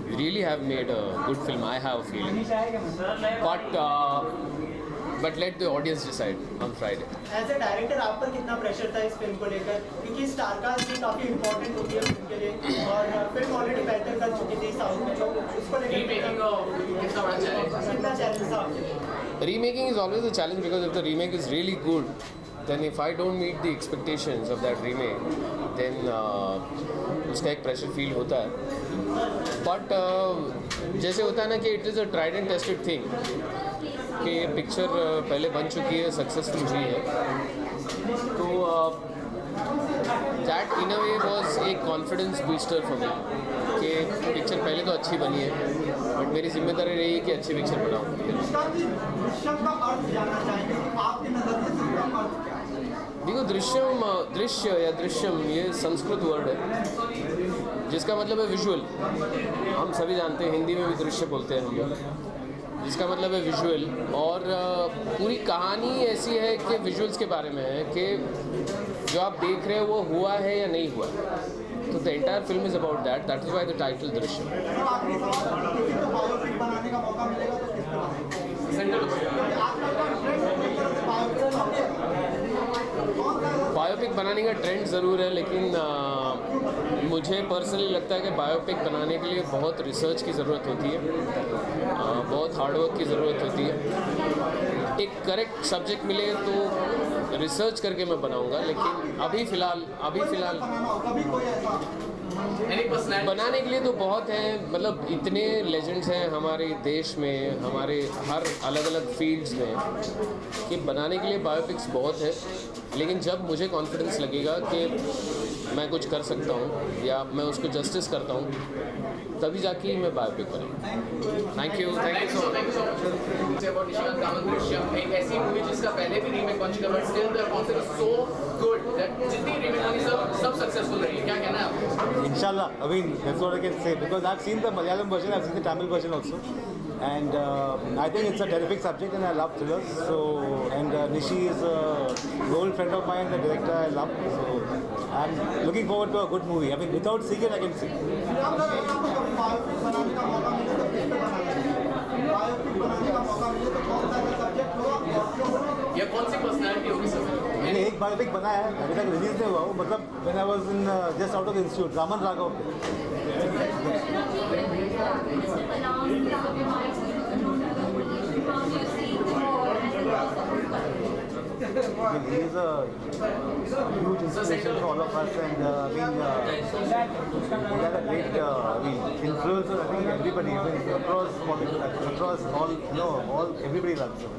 We really have made a good film, I have a feeling, but let the audience decide on Friday. As a director, आप पर कितना pressure था इस film को लेकर, क्योंकि star cast भी काफी इंपॉर्टेंट होती है फिल्म के लिए, और फिल्म ऑलरेडी बेहतर कर चुकी थी साउथ में, तो उसको लेकर कितना चैलेंज था? Remaking is always a challenge, because if the remake is really good, then if I don't meet the expectations of that remake, then उसका एक प्रेशर फील होता है। बट जैसे होता है ना कि it is a tried and tested thing, कि ये पिक्चर पहले बन चुकी है, सक्सेसफुल हुई है, तो that in a way was एक कॉन्फिडेंस बूस्टर फॉर मी, कि पिक्चर पहले तो अच्छी बनी है, बट मेरी जिम्मेदारी रही है कि अच्छी पिक्चर बनाऊँ। देखो, दृश्यम ये संस्कृत वर्ड है जिसका मतलब है विजुअल। हम सभी जानते हैं, हिंदी में भी दृश्य बोलते हैं हम लोग, जिसका मतलब है विजुअल, और पूरी कहानी ऐसी है कि विजुअल्स के बारे में है, कि जो आप देख रहे हो वो हुआ है या नहीं हुआ। तो the entire film is about that is why the title Drishyam. Biopic बनाने का ट्रेंड ज़रूर है, लेकिन मुझे पर्सनली लगता है कि बायोपिक बनाने के लिए बहुत रिसर्च की ज़रूरत होती है, बहुत हार्डवर्क की ज़रूरत होती है। एक करेक्ट सब्जेक्ट मिले तो रिसर्च करके मैं बनाऊंगा, लेकिन अभी फ़िलहाल बनाने के लिए तो बहुत हैं, मतलब इतने लेजेंड्स हैं हमारे देश में, हमारे हर अलग अलग फील्ड्स में, कि बनाने के लिए बायोपिक्स बहुत है। लेकिन जब मुझे कॉन्फिडेंस लगेगा कि मैं कुछ कर सकता हूँ या मैं उसको जस्टिस करता हूँ, तभी जाके मैं बायोपिक करूँगा। Thank you so much. Nishikant Kamat Drishyam एक ऐसी मूवी जिसका पहले भी रीमेक बन चुका है, but still the concept is so good that जितनी रीमेक बनी सब सक्सेसफुल रही है। क्या कहना है आपको? Inshallah, I mean that's what I can say, because I've seen the Malayalam version, I've seen the Tamil version also, and I think it's a terrific subject, and I love thrillers. So, and Nishi is an old friend of mine, the director I love. So, I'm looking forward to a good movie. I mean, without seeing it, I can see. ये कौन सी personality होगी sir? मैंने एक biopic बनाया है, अभी तक release नहीं हुआ वो, मतलब when I was in just out of the institute, Raman Raghav. He is a huge inspiration for all of us, and he had a great influence on, I think, everybody, across politics, across all, all everybody loves him.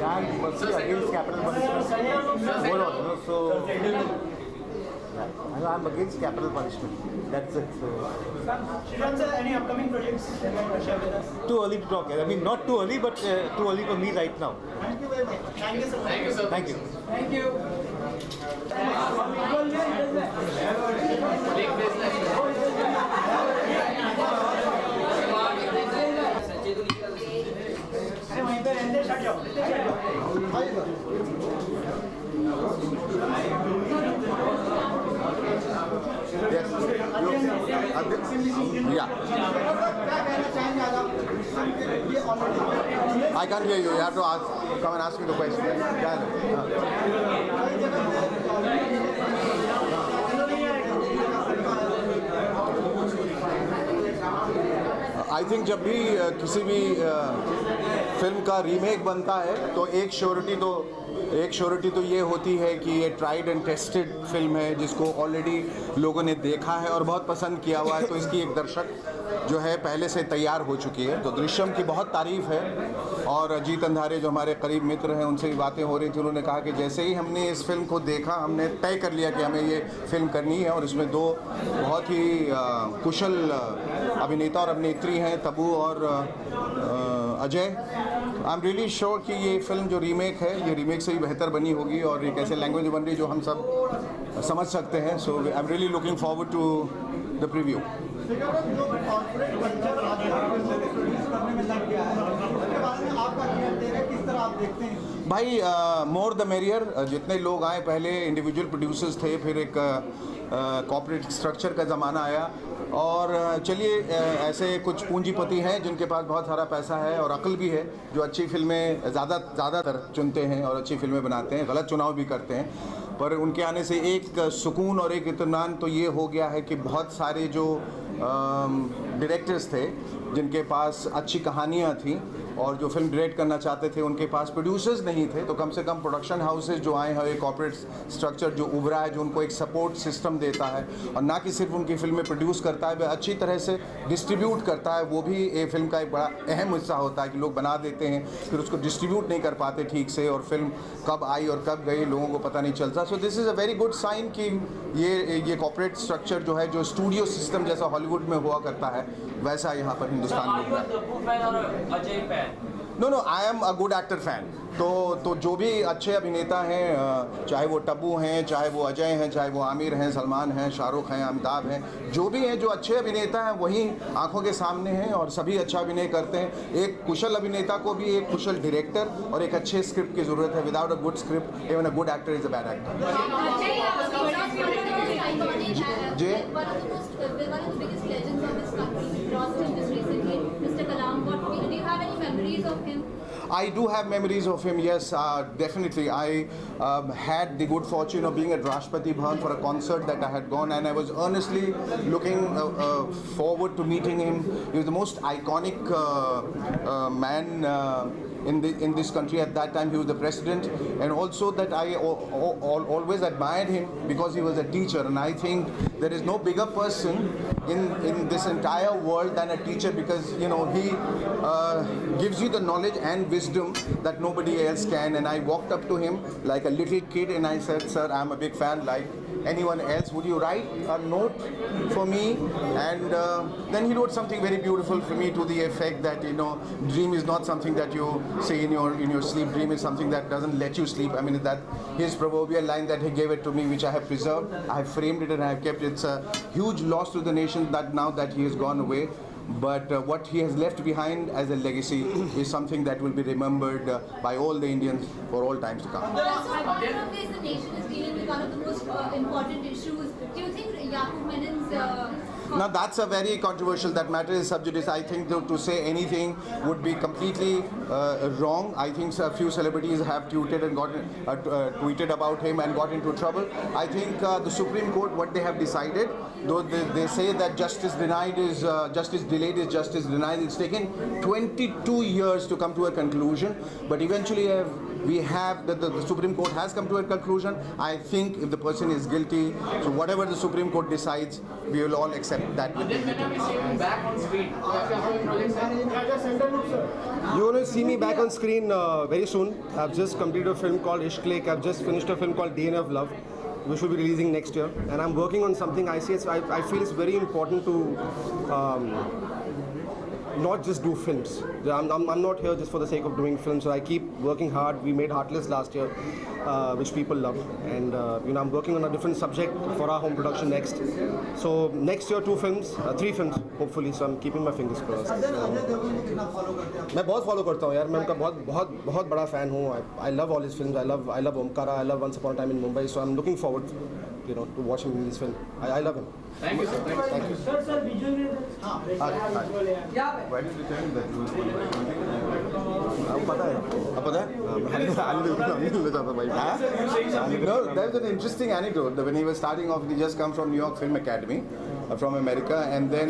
And mercy against capital punishment. Overall, so yeah, I'm against capital punishment. That's it. So. Shriya sir, any upcoming projects that you want to share with us? Too early to talk. I mean, not too early, but too early for me right now. Thank you very much. Thank you so much. Thank you, sir. Thank you. Thank you. can't hear you. You have to come and ask me the question. I think जब भी किसी भी film का remake बनता है तो एक surety तो ये होती है कि ये ट्राइड एंड टेस्टेड फिल्म है जिसको ऑलरेडी लोगों ने देखा है और बहुत पसंद किया हुआ है, तो इसकी एक दर्शक जो है पहले से तैयार हो चुकी है। तो दृश्यम की बहुत तारीफ़ है और अजीत अंधारे जो हमारे करीब मित्र हैं उनसे भी बातें हो रही थी। उन्होंने कहा कि जैसे ही हमने इस फिल्म को देखा हमने तय कर लिया कि हमें ये फिल्म करनी है और इसमें दो बहुत ही कुशल अभिनेता और अभिनेत्री हैं, तबू और अजय। आई एम रियली श्योर कि ये फिल्म जो रीमेक है ये रीमेक से ही बेहतर बनी होगी और एक ऐसे लैंग्वेज बन रही जो हम सब समझ सकते हैं। So I am really looking forward to the preview. भाई मोर द मेरियर, जितने लोग आए, पहले इंडिविजुअल प्रोड्यूसर्स थे, फिर एक कॉर्पोरेट स्ट्रक्चर का ज़माना आया और चलिए ऐसे कुछ पूंजीपति हैं जिनके पास बहुत सारा पैसा है और अक्ल भी है जो अच्छी फिल्में ज़्यादातर चुनते हैं और अच्छी फिल्में बनाते हैं, गलत चुनाव भी करते हैं, पर उनके आने से एक सुकून और एक इत्मीनान तो ये हो गया है कि बहुत सारे जो डायरेक्टर्स थे जिनके पास अच्छी कहानियाँ थीं और जो फिल्म डायरेक्ट करना चाहते थे उनके पास प्रोड्यूसर्स नहीं थे, तो कम से कम प्रोडक्शन हाउसेज जो आए हैं, एक कॉर्पोरेट स्ट्रक्चर जो उभरा है जो उनको एक सपोर्ट सिस्टम देता है और ना कि सिर्फ उनकी फिल्में प्रोड्यूस करता है, वह अच्छी तरह से डिस्ट्रीब्यूट करता है। वो भी ये फिल्म का एक बड़ा अहम हिस्सा होता है कि लोग बना देते हैं फिर उसको डिस्ट्रीब्यूट नहीं कर पाते ठीक से और फिल्म कब आई और कब गई लोगों को पता नहीं चलता। So this is a very good sign कि ये कॉर्पोरेट स्ट्रक्चर जो है, जो स्टूडियो सिस्टम जैसा हॉलीवुड में हुआ करता है वैसा यहाँ पर हिंदुस्तान में हुआ है। No I am a good actor fan. तो जो भी अच्छे अभिनेता हैं, चाहे वो टबू हैं, चाहे वो अजय हैं, चाहे वो आमिर हैं, सलमान हैं, शाहरुख हैं, अमिताभ हैं, जो भी हैं जो अच्छे अभिनेता हैं वही आंखों के सामने हैं और सभी अच्छा अभिनय करते हैं। एक कुशल अभिनेता को भी एक कुशल डायरेक्टर और एक अच्छे स्क्रिप्ट की ज़रूरत है। Without a good script even a good actor is a bad actor. जी I do have memories of him, yes, definitely. I had the good fortune of being at Rashtrapati Bhavan for a concert that I had gone, and I was earnestly looking forward to meeting him. He was the most iconic man in this country at that time. He was the president, and also that I always admired him because he was a teacher, and I think there is no bigger person in this entire world than a teacher, because you know he gives you the knowledge and wisdom that nobody else can. And I walked up to him like a little kid and I said, "Sir, I'm a big fan like anyone else. Would you write a note for me?" And then he wrote something very beautiful for me to the effect that, you know, dream is not something that you say in your sleep. Dream is something that doesn't let you sleep. I mean, that his proverbial line that he gave it to me, which I have preserved. I have framed it and I have kept it. It's a huge loss to the nation that now that he has gone away. But what he has left behind as a legacy is something that will be remembered by all the Indians for all times to come. But also, in one of ways, the nation is dealing with one of the most important issues. Do you think Yaqub Menon's now that's a very controversial, that matter is sub judice. I think to say anything would be completely wrong. I think a few celebrities have tweeted and tweeted about him and got into trouble. I think the Supreme Court, what they have decided, though they say that justice denied is justice delayed is justice denied. It's taken 22 years to come to a conclusion, but eventually we have the Supreme Court has come to a conclusion. I think if the person is guilty, so whatever the Supreme Court decides, we will all accept that. And then when are we seeing him back on screen? You're going to see me back on screen very soon. I've just completed a film called Ishq Lake. I've just finished a film called DNA of Love, which will be releasing next year. And I'm working on something. I feel it's very important to not just do films. I'm not here just for the sake of doing films. So I keep working hard. We made Heartless last year, which people love, and you know, I'm working on a different subject for our home production next. So next year 3 films hopefully. So I'm keeping my fingers crossed. मैं बहुत follow करता हूँ यार, मैं उनका बहुत बड़ा fan हूँ. I love all his films. I love Omkara. I love Once Upon a Time in Mumbai. So I'm looking forward, you know, to watching him in this film. I love him. Thank you, sir. Thank you. Why did you tell him that you will पता है No, there's an interesting anecdote. When he was starting off, he just come from New York Film Academy, from America, and then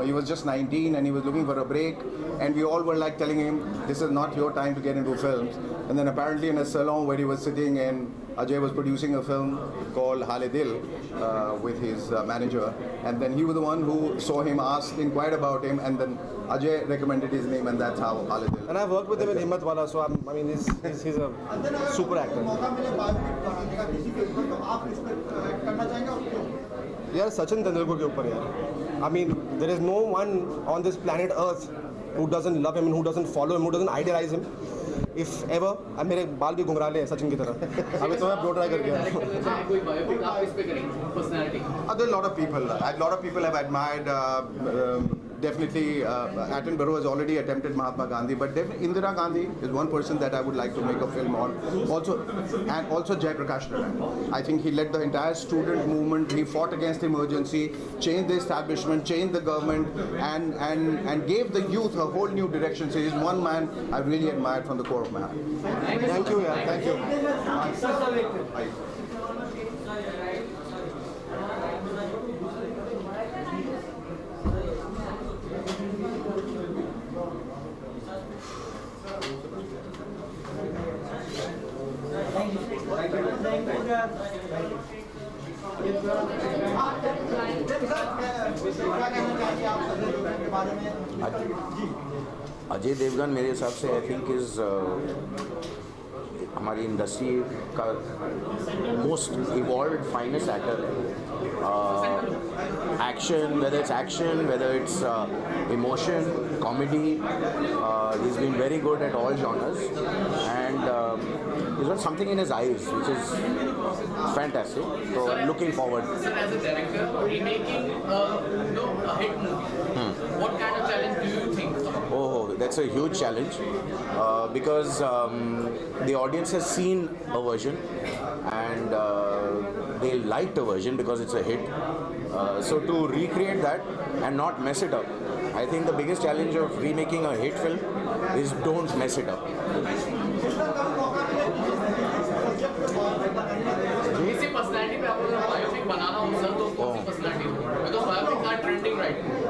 he was just 19 and he was looking for a break, and we all were like telling him, this is not your time to get into films. And then apparently in a salon where he was sitting, and Ajay was producing a film called Hale Dil with his manager, and then he was the one who saw him, asked, inquired about him, and then Ajay recommended his name, and that's how Hale Dil. And I've worked with him in Himmat Wala, so he's a super actor. यार सचिन तेंदुलकर के ऊपर यार, I mean there is no one on this planet Earth who doesn't love him and who doesn't follow him, who doesn't idealize him. If ever, अब मेरे बाल भी घुंघराले हैं सचिन की तरह, अभी तो मैं ब्लो ट्राई करके आया। कोई बायोपिक आप इस पे करेंगे personality? There are a lot of people. A lot of people have admired. Definitely, Attenborough has already attempted Mahatma Gandhi, but Indira Gandhi is one person that I would like to make a film on. Also Jai Prakash Narar. I think he led the entire student movement. He fought against emergency, changed the establishment, changed the government, and gave the youth a whole new direction. So he's one man I really admired from the core of my heart. Thank you, yeah. Thank you. Ajay Devgn मेरे हिसाब से I think is हमारी industry का most evolved finest actor है। Action, whether it's emotion, comedy, he is been very good at all genres and he's got something in his eyes which is fantastic. So looking forward. Sir, as a director, remaking a hit movie, what kind of challenge do you think? Oh, that's a huge challenge because the audience has seen a version and they liked a version because it's a hit. So to recreate that and not mess it up, I think the biggest challenge of remaking a hit film is don't mess it up. इसी personality पे आपको अगर biopic बनाना हो sir तो कौन सी personality हो? Because biopics are trending right now.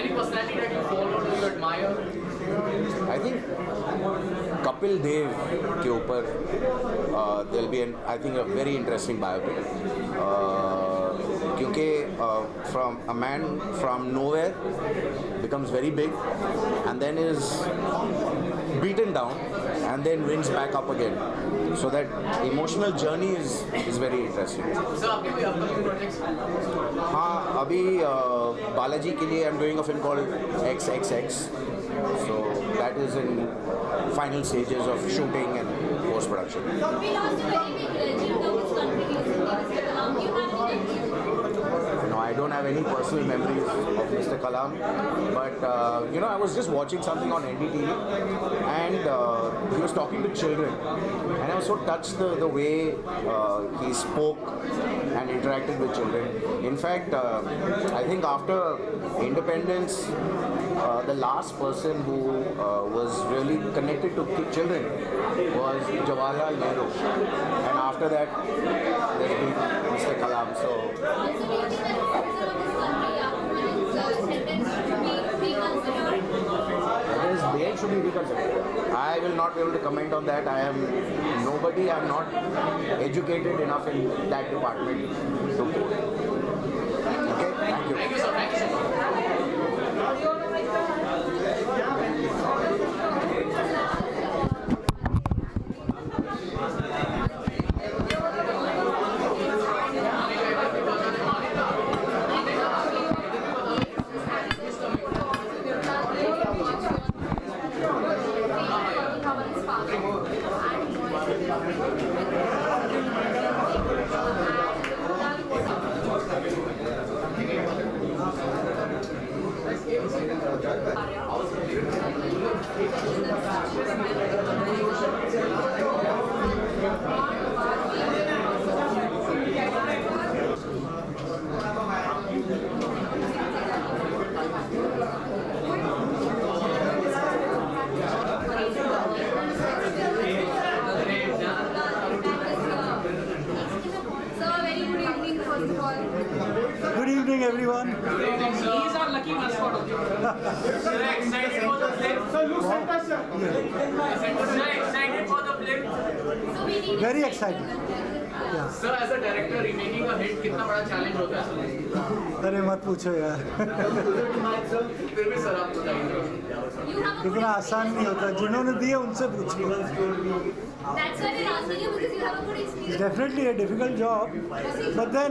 Any personality that you follow or you admire? I think Kapil Dev के ऊपर there'll be I think a very interesting biopic क्योंकि from a man from nowhere becomes very big and then is beaten down and then wins back up again. So that emotional journey is very interesting. Sir, आपके कोई upcoming projects? हाँ, अभी बालाजी के लिए I'm doing a film called XXX. So that is in final stages of shooting and post production. We lost a very big legend of this country recently, Mr. Kalam. Do you have any memories? No, I don't have any personal memories of Mr. Kalam, but I was just watching something on NDTV and he was talking to children and I was so touched the way he spoke and interacted with children. In fact, I think after independence, the last person who was really connected to children was Jawaharlal Nehru, and after that there's been Mr. Kalam. So they should be reconsidered. I will not be able to comment on that. I am nobody. I am not educated enough in that department to quote. Okay, thank you. Thank you, sir. Thank you so much. everyone. He's our lucky mascot. Excited for the film. Excited for the film. Very excited. Yeah. Sir, as a director, remaking a hit कितना बड़ा challenge होता है? अरे मत पूछो यार. फिर भी सर आप बताइए. इतना आसान नहीं होता. जिन्होंने दिए उनसे पूछो. That's why we're asking you because you have a good experience. It's definitely a difficult job, but then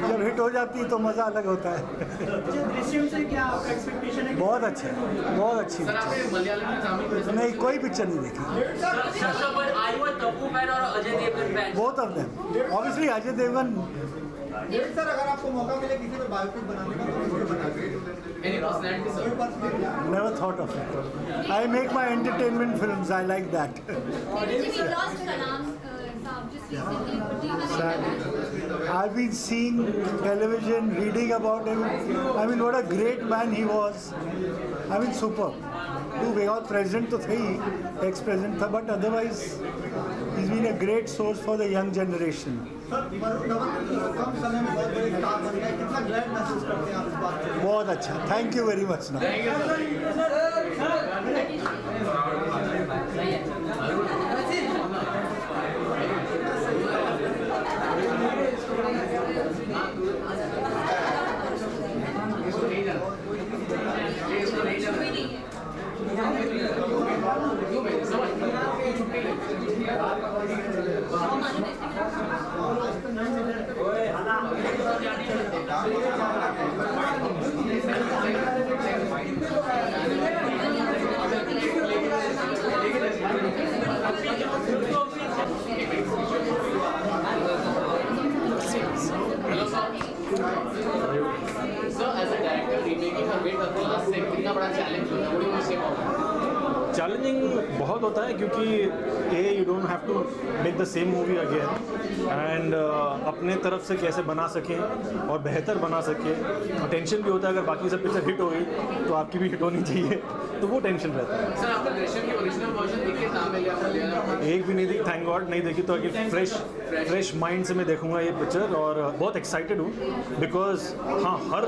जब हिट हो जाती है तो मज़ा अलग होता है. दृश्यम से क्या आपका एक्सपेक्टेशन है? बहुत अच्छा है, बहुत अच्छी. सर आपने मलयालम में तमिल में नहीं, कोई पिक्चर नहीं देखी. Both of them. Obviously Ajay Devgan. Sir अगर आपको मौका मिले किसी पे बायोपिक बनाने का तो किसके बनाएंगे? Any personality, sir? Never thought of it. I make my entertainment films. I like that. We lost Kalam just recently. Do you have Sadly. I've been seeing television, reading about him. I mean, what a great man he was. I mean, superb. Two बेगौर president तो थे ही, ex-president था, but otherwise he's been a great source for the young generation. बहुत अच्छा. Thank you very much. Now. Challenging बहुत होता है क्योंकि you don't have to make the same movie again and अपने तरफ से कैसे बना सकें और बेहतर बना सकें. और टेंशन भी होता है अगर बाकी सब पिक्चर हिट हो गई तो आपकी भी हिट होनी चाहिए, तो वो टेंशन रहता है. सर आपने दृश्यम की ओरिजिनल वर्जन देखी तमिल या मलयालम? एक भी नहीं देखी, थैंक गॉड नहीं देखी. तो अगर फ्रेश माइंड से मैं देखूंगा ये पिक्चर और बहुत एक्साइटेड हूँ बिकॉज हाँ हर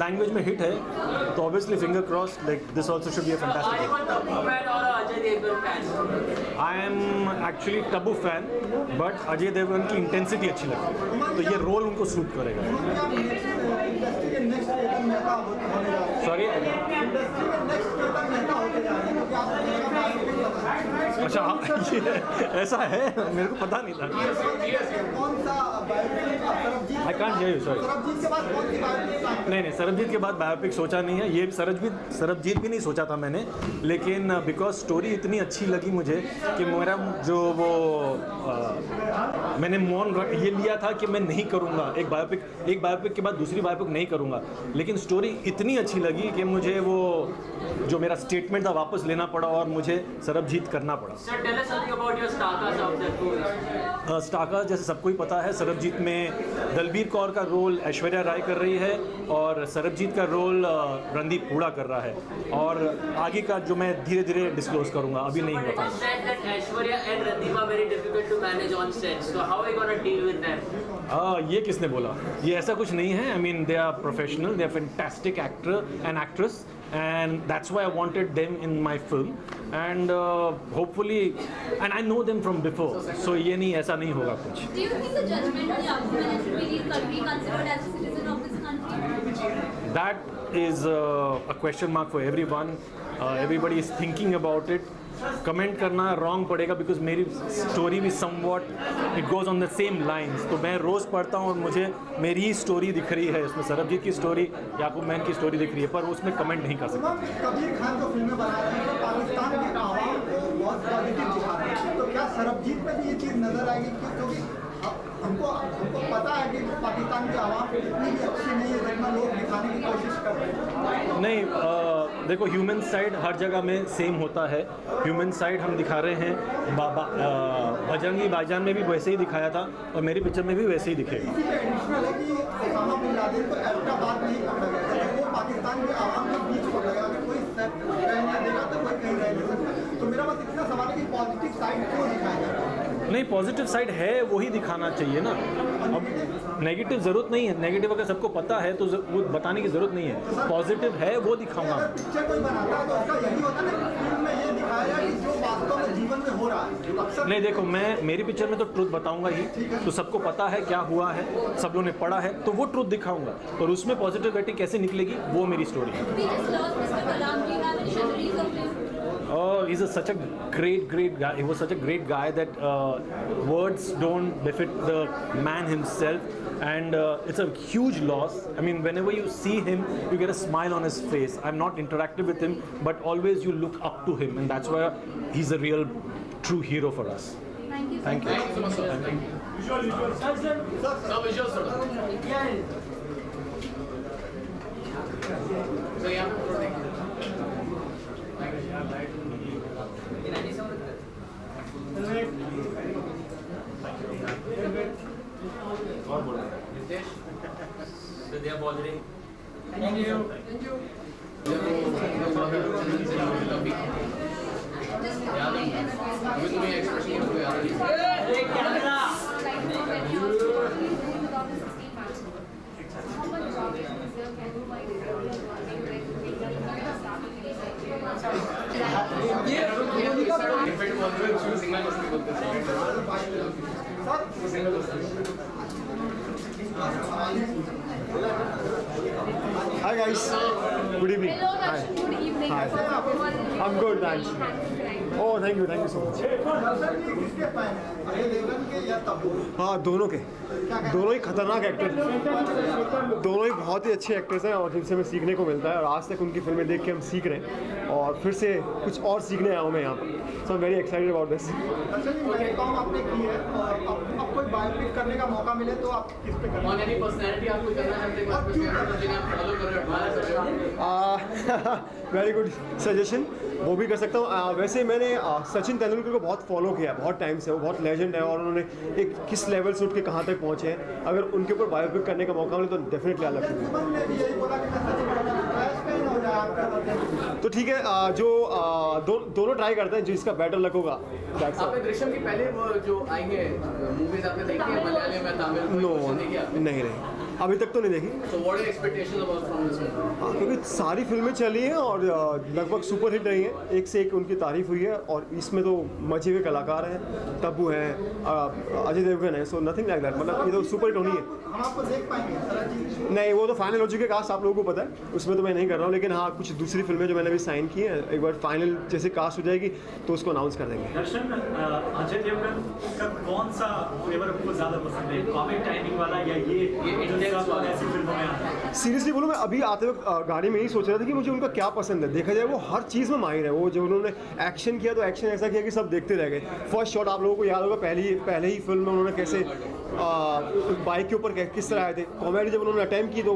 लैंग्वेज में हिट है तो obviously finger cross like this also should be a fantastic. I am actually Tabu fan but Ajay Devgn की इंटेंसिटी अच्छी लगती है तो ये रोल उनको सूट करेगा. सॉरी अच्छा हाँ ये ऐसा है मेरे को पता नहीं था. I can't hear you sorry. नहीं सरबजीत के बाद बायोपिक सोचा नहीं है. ये सरबजीत भी नहीं सोचा था मैंने, लेकिन बिकॉज स्टोरी इतनी अच्छी लगी मुझे कि मेरा जो वो मैंने मौन ये लिया था कि मैं नहीं करूँगा एक बायोपिक के बाद दूसरी बायोपिक नहीं करूँगा, लेकिन स्टोरी इतनी अच्छी लगी कि मुझे वो जो मेरा स्टेटमेंट था वापस लेना पड़ा और मुझे सरबजीत करना पड़ा. स्टारकास्ट जैसे सबको ही पता है सरबजीत में दलबीर कौर का रोल ऐश्वर्या राय कर रही है और सरबजीत का रोल रणदीप हुडा कर रहा है और आगे का जो मैं धीरे धीरे डिस्क्लोज करूंगा, अभी नहीं बताऊंगा. ये किसने बोला? ये ऐसा कुछ नहीं है. I mean they are professional, they are fantastic actor and actress and that's why I wanted them in my film and hopefully and I know them from before so ये नहीं ऐसा नहीं होगा कुछ. Do you think the judgment of Yaku should be considered as a citizen of this country? That is a question mark for everyone. Everybody is thinking about it. Comment करना wrong पड़ेगा because मेरी story भी somewhat it goes on the same lines. तो मैं रोज़ पढ़ता हूँ और मुझे मेरी ही स्टोरी दिख रही है उसमें, सरबजीत की स्टोरी, याकूब मैन की स्टोरी दिख रही है, पर उसमें कमेंट नहीं कर सकता. कबीर खान जो फिल्में बना रहे हैं पाकिस्तान के आवाम को बहुत पॉजिटिव दिखा रहे हैं, तो क्या सरबजीत में भी ये चीज़ नजर आएगी? क्योंकि हमको पता है कि पाकिस्तान की आवाम इतनी भी अच्छी नहीं है जितना लोग दिखाने की कोशिश कर रहे हैं. नहीं देखो ह्यूमन साइड हर जगह में सेम होता है. ह्यूमन साइड हम दिखा रहे हैं, बजरंगी भाईजान में भी वैसे ही दिखाया था और मेरी पिक्चर में भी वैसे ही दिखेगा. इसी पे एडिशनल है कि ओसामा बिन लादेन को एबटाबाद नहीं पकड़ा गया था, वो पाकिस्तान के आवाम के बीच पकड़ा गया. अगर कोई रह नहीं देगा तो कोई कहीं रह नहीं सकता. तो मेरा बस इतना सवाल है कि पॉजिटिव साइड क्यों दिखाया जाता है? नहीं, पॉजिटिव साइड है, वही दिखाना चाहिए ना। अब नेगेटिव ज़रूरत नहीं है, नेगेटिव अगर सबको पता है तो वो बताने की ज़रूरत नहीं है। पॉजिटिव है वो दिखाऊंगा। पिक्चर कोई बनाता है तो उसका यही होता है ना, फिल्म में ये दिखाया कि जो वास्तव में जीवन में हो रहा है। नहीं देखो, मैं मेरी पिक्चर में तो ट्रुथ बताऊंगा ही, तो सबको पता है क्या हुआ है, सब लोगों ने पढ़ा है, तो वो ट्रुथ दिखाऊंगा। और उसमें पॉजिटिविटी कैसे निकलेगी वो मेरी स्टोरी है। Oh, he's such a great guy. He was such a great guy that words don't befit the man himself, and it's a huge loss. I mean, whenever you see him, you get a smile on his face. I'm not interactive with him, but always you look up to him, and that's why he's a real, true hero for us. Thank you. Thank you. Thank you so much, sir. Thank you. Visual, sir. So, yeah, और बोलो। Vidya Bolleri. Thank you. Thank you. Hi guys, good evening. Hello, Hi. good evening. Hi. I'm good, thanks. Oh, thank you so much. हाँ, दोनों के, दोनों ही खतरनाक actor, दोनों ही बहुत ही अच्छे एक्टर्स हैं और जिनसे हमें सीखने को मिलता है। और आज तक उनकी फिल्में देख के हम सीख रहे हैं और फिर से कुछ और सीखने आया हूँ मैं यहाँ पर। So I am very excited about this. आपने की है और अब कोई बायोपिक करने का मौका मिले तो आप किस पे करेंगे? On any personality आपको करना चाहते हैं, आप फॉलो कर रहे हो, एडमायर कर रहे हो? वेरी गुड सजेशन, वो भी कर सकता हूँ। वैसे मैंने सचिन तेंदुलकर को बहुत फॉलो किया बहुत टाइम से, वो बहुत लेजेंड है और उन्होंने एक किस लेवल से उठ के कहाँ तक पहुँचे हैं। अगर उनके ऊपर बायोपिक करने का मौका मिले तो डेफिनेटली अलग तो ठीक है। जो दोनों ट्राई करते हैं, जिसका बेटर लक होगा। आपने दृश्यम की पहले वो जो आई है मूवीज आपने देखी है मलयालम में, तमिल में? नहीं, अभी तक तो नहीं देखी। So what are your expectations about from this movie? हाँ, क्योंकि सारी फिल्में चली हैं और लगभग सुपर हिट रही हैं, एक से एक उनकी तारीफ हुई है और इसमें तो मजे हुए कलाकार हैं, तब्बू है, अजय देवगन है, सो नथिंग लाइक दैट। मतलब ये तो सुपर हिट होनी है। हम आपको देख पाएंगे? नहीं, वो तो फाइनल हो चुके कास्ट आप लोगों को पता है, उसमें तो मैं नहीं कर रहा हूँ। लेकिन हाँ, कुछ दूसरी फिल्में जो मैंने अभी साइन की हैं, एक बार फाइनल जैसे कास्ट हो जाएगी तो उसको अनाउंस कर देंगे। दर्शन, अजय देवगन का कौन सा फ्लेवर आपको ज़्यादा पसंद है, कॉमिक टाइमिंग वाला या ये ऐसी फिल्मों में आता है? सीरियसली बोलूँ, मैं अभी आते वक्त गाड़ी में ही सोच रहा था कि मुझे उनका क्या पसंद है। देखा जाए वो हर चीज़ में माहिर है। वो जब उन्होंने एक्शन किया तो एक्शन ऐसा किया कि सब देखते रह गए। फर्स्ट शॉट आप लोगों को याद होगा, पहले ही फिल्म में उन्होंने कैसे बाइक के ऊपर किस तरह आए थे। कॉमेडी जब उन्होंने अटेम्प्ट की तो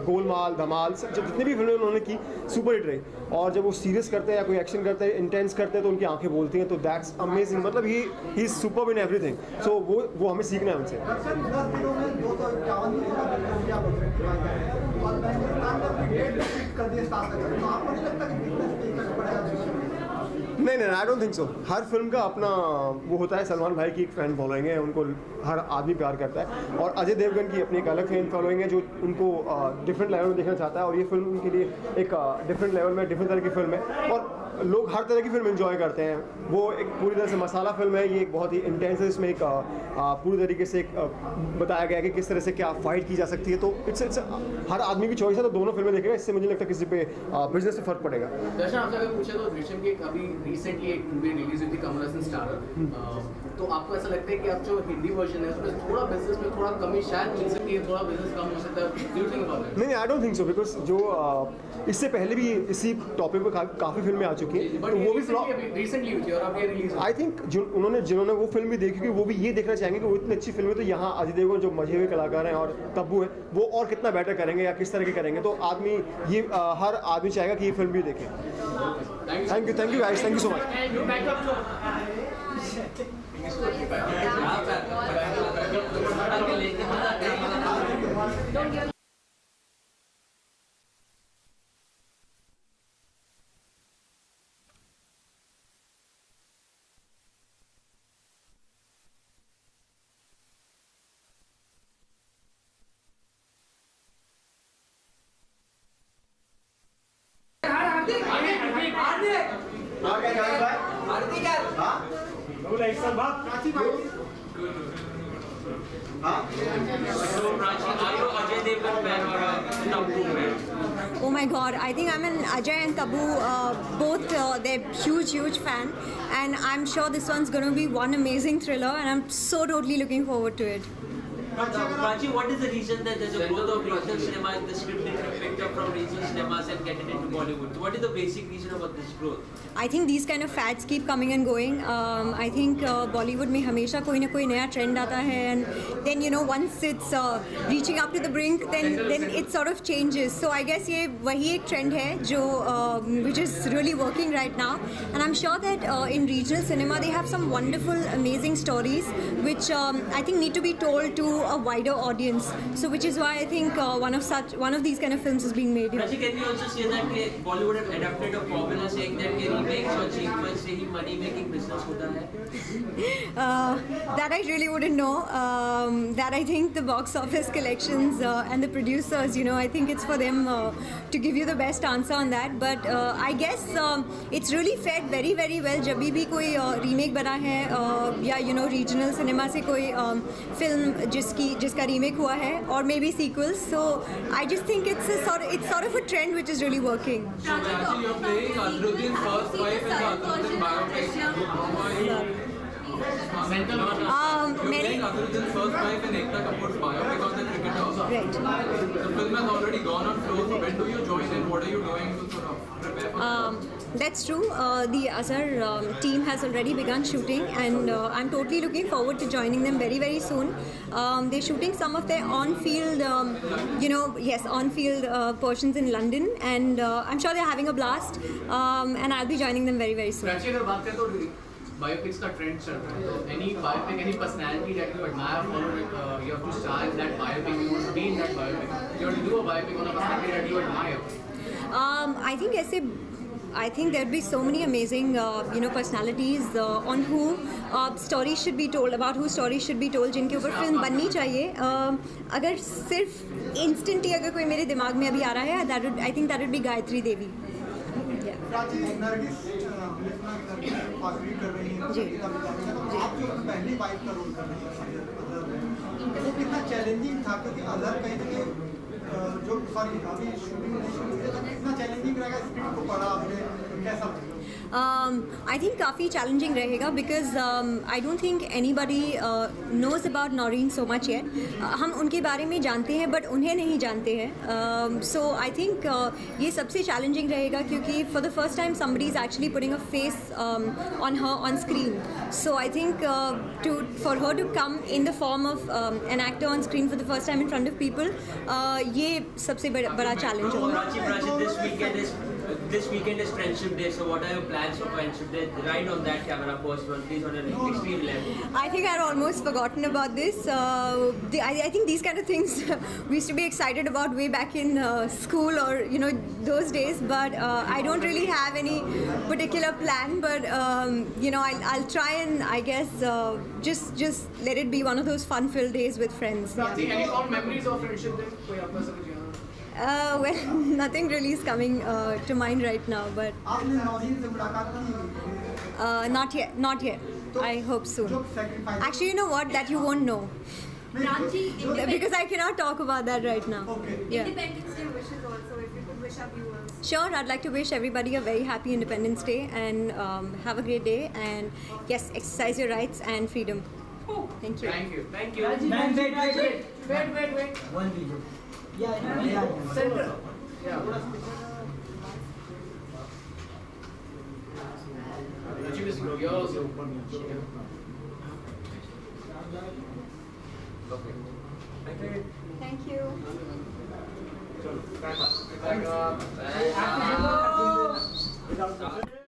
गोलमाल, धमाल, सब जितनी भी फिल्में उन्होंने की सुपर हिट रही। और जब वो सीरियस करते हैं या कोई एक्शन करते हैं, इंटेंस करते हैं, तो उनकी आंखें बोलती हैं। तो दैट्स अमेजिंग। मतलब he is super in everything. So वो हमें सीखना है उनसे। नहीं, आई डोंट थिंक सो। हर फिल्म का अपना वो होता है। सलमान भाई की एक फ़ैन फॉलोइंग है, उनको हर आदमी प्यार करता है। और अजय देवगन की अपनी एक अलग फ़ैन फॉलोइंग है जो उनको डिफरेंट लेवल में देखना चाहता है। और ये फिल्म उनके लिए एक डिफरेंट लेवल में डिफरेंट तरह की फिल्म है और लोग हर तरह की फिल्म एंजॉय करते हैं। वो एक पूरी तरह से मसाला फिल्म है, ये एक बहुत ही इंटेंस है। इसमें एक पूरी तरीके से एक बताया गया है कि किस तरह से क्या फाइट की जा सकती है। तो इट्स हर आदमी की चॉइस है, तो दोनों फिल्में देखेगा। इससे मुझे लगता है किसी पे बिजनेस में फ़र्क पड़ेगा। दर्शन, आपसे अगर पूछे तो दृश्यम की अभी रिसेंटली एक मूवी रिलीज हुई थी, कमल हसन स्टारर। तो आपको ऐसा लगता है कि आप जो हिंदी वर्जन है उसमें थोड़ा बिजनेस में थोड़ा कमी शायद मिल सकती है, थोड़ा बिजनेस कम हो सकता है? नहीं, I don't think so. Because जो इससे पहले भी इसी टॉपिक पर काफ़ी फिल्में आ चुकी हैं, तो वो भी रिसेंटली हुई थी और अब ये रिलीज। आई थिंक जिन्होंने वो फिल्म भी देखी, वो भी ये देखना चाहेंगे कि वो इतनी अच्छी फिल्म है, तो यहाँ अजय देवगन जो मजे हुए कलाकार हैं और तब्बू है, वो और कितना बेटर करेंगे या किस तरह के करेंगे। तो आदमी ये हर आदमी चाहेगा कि ये फिल्म भी देखे। Thank you guys, thank you so much. Ajay Devgan fan or a Tabu fan? Oh my God, I think I'm an Ajay and Tabu, both they're huge fan, and I'm sure this one's going to be one amazing thriller, and I'm so totally looking forward to it. Prachi, what is the reason that there's a growth of regional cinema in the script is picked up from regional cinemas and get it into Bollywood? What is the basic reason about this growth? I think these kind of fads keep coming and going. I think Bollywood में हमेशा कोई ना कोई नया trend आता है, and then you know once it's reaching up to the brink, then it sort of changes. So I guess ये वही एक trend है जो which is really working right now, and I'm sure that in regional cinema they have some wonderful, amazing stories which I think need to be told to a wider audience. So which is why I think one of these kind of films is being made here. Prachi, can you also say that Bollywood have adapted a formula saying that remakes or sequels से ही money making business होता है? That I really wouldn't know. That I think the box office collections and the producers, you know, I think it's for them to give you the best answer on that. But I guess it's really fared very well. जब भी कोई remake बना है या you know regional cinema से कोई film जिसका remake हुआ है, or maybe sequels. So I just think it's sort of a trend which is really working. So actually you're playing Azruddin's first wife and Azruddin biopic. You're playing Azruddin's first wife and Ekta Kapoor's biopic on the cricketer. Right. The film has already gone on floor, so when do you join in? What are you doing to sort of prepare for the That's true. The Azhar team has already begun shooting, and I'm totally looking forward to joining them very soon. They're shooting some of their on-field, on-field portions in London, and I'm sure they're having a blast. And I'll be joining them very soon. अगर बात करें तो biopics का trend चल रहा है, तो any biopic, any personality that you admire, follow, you have to star in that biopic, you want to be in that biopic, you have to do a biopic on a personality that you admire. I think there'd be so many amazing, personalities on who stories should be told, about who stories should be told, जिनके ऊपर film बननी चाहिए. अगर सिर्फ instantly अगर कोई मेरे दिमाग में अभी आ रहा है, I think that would be Gayatri Devi. आप जो पहली वाइफ का रोल कर रही हैं, वो कितना चैलेंजिंग था क्योंकि अदर कहीं ना कहीं जो सॉरी अभी शूटिंग नहीं शुरू हुई है, कितना चैलेंजिंग रहेगा स्क्रिप्ट को पढ़ा आपने, कैसा लगा? I think काफ़ी challenging रहेगा because I don't think anybody knows about Noreen so much yet. हम उनके बारे में जानते हैं but उन्हें नहीं जानते हैं. So I think ये सबसे challenging रहेगा क्योंकि for the first time somebody is actually putting a face on her on screen. So I think for her to come in the form of an actor on screen for the first time in front of people, ये सबसे बड़ा challenge होगा. Prachi, this weekend is Friendship Day, so what are your plans for Friendship Day? Right on that camera, first one, please, on an extreme level. I think I'd almost forgotten about this. I think these kind of things we used to be excited about way back in school or those days, but I don't really have any particular plan. But I'll try and I guess just let it be one of those fun-filled days with friends. Yeah. Any fond memories of Friendship Day? Well, nothing really is coming to mind right now, but not yet. I hope soon. Actually, you know what? That you won't know. Because I cannot talk about that right now. Yeah. Independence Day wishes also, if you could wish our viewers. Sure, I'd like to wish everybody a very happy Independence Day and have a great day. And yes, exercise your rights and freedom. Thank you. Thank you. Wait. One video. Yeah. Center. Thank you. Thank you.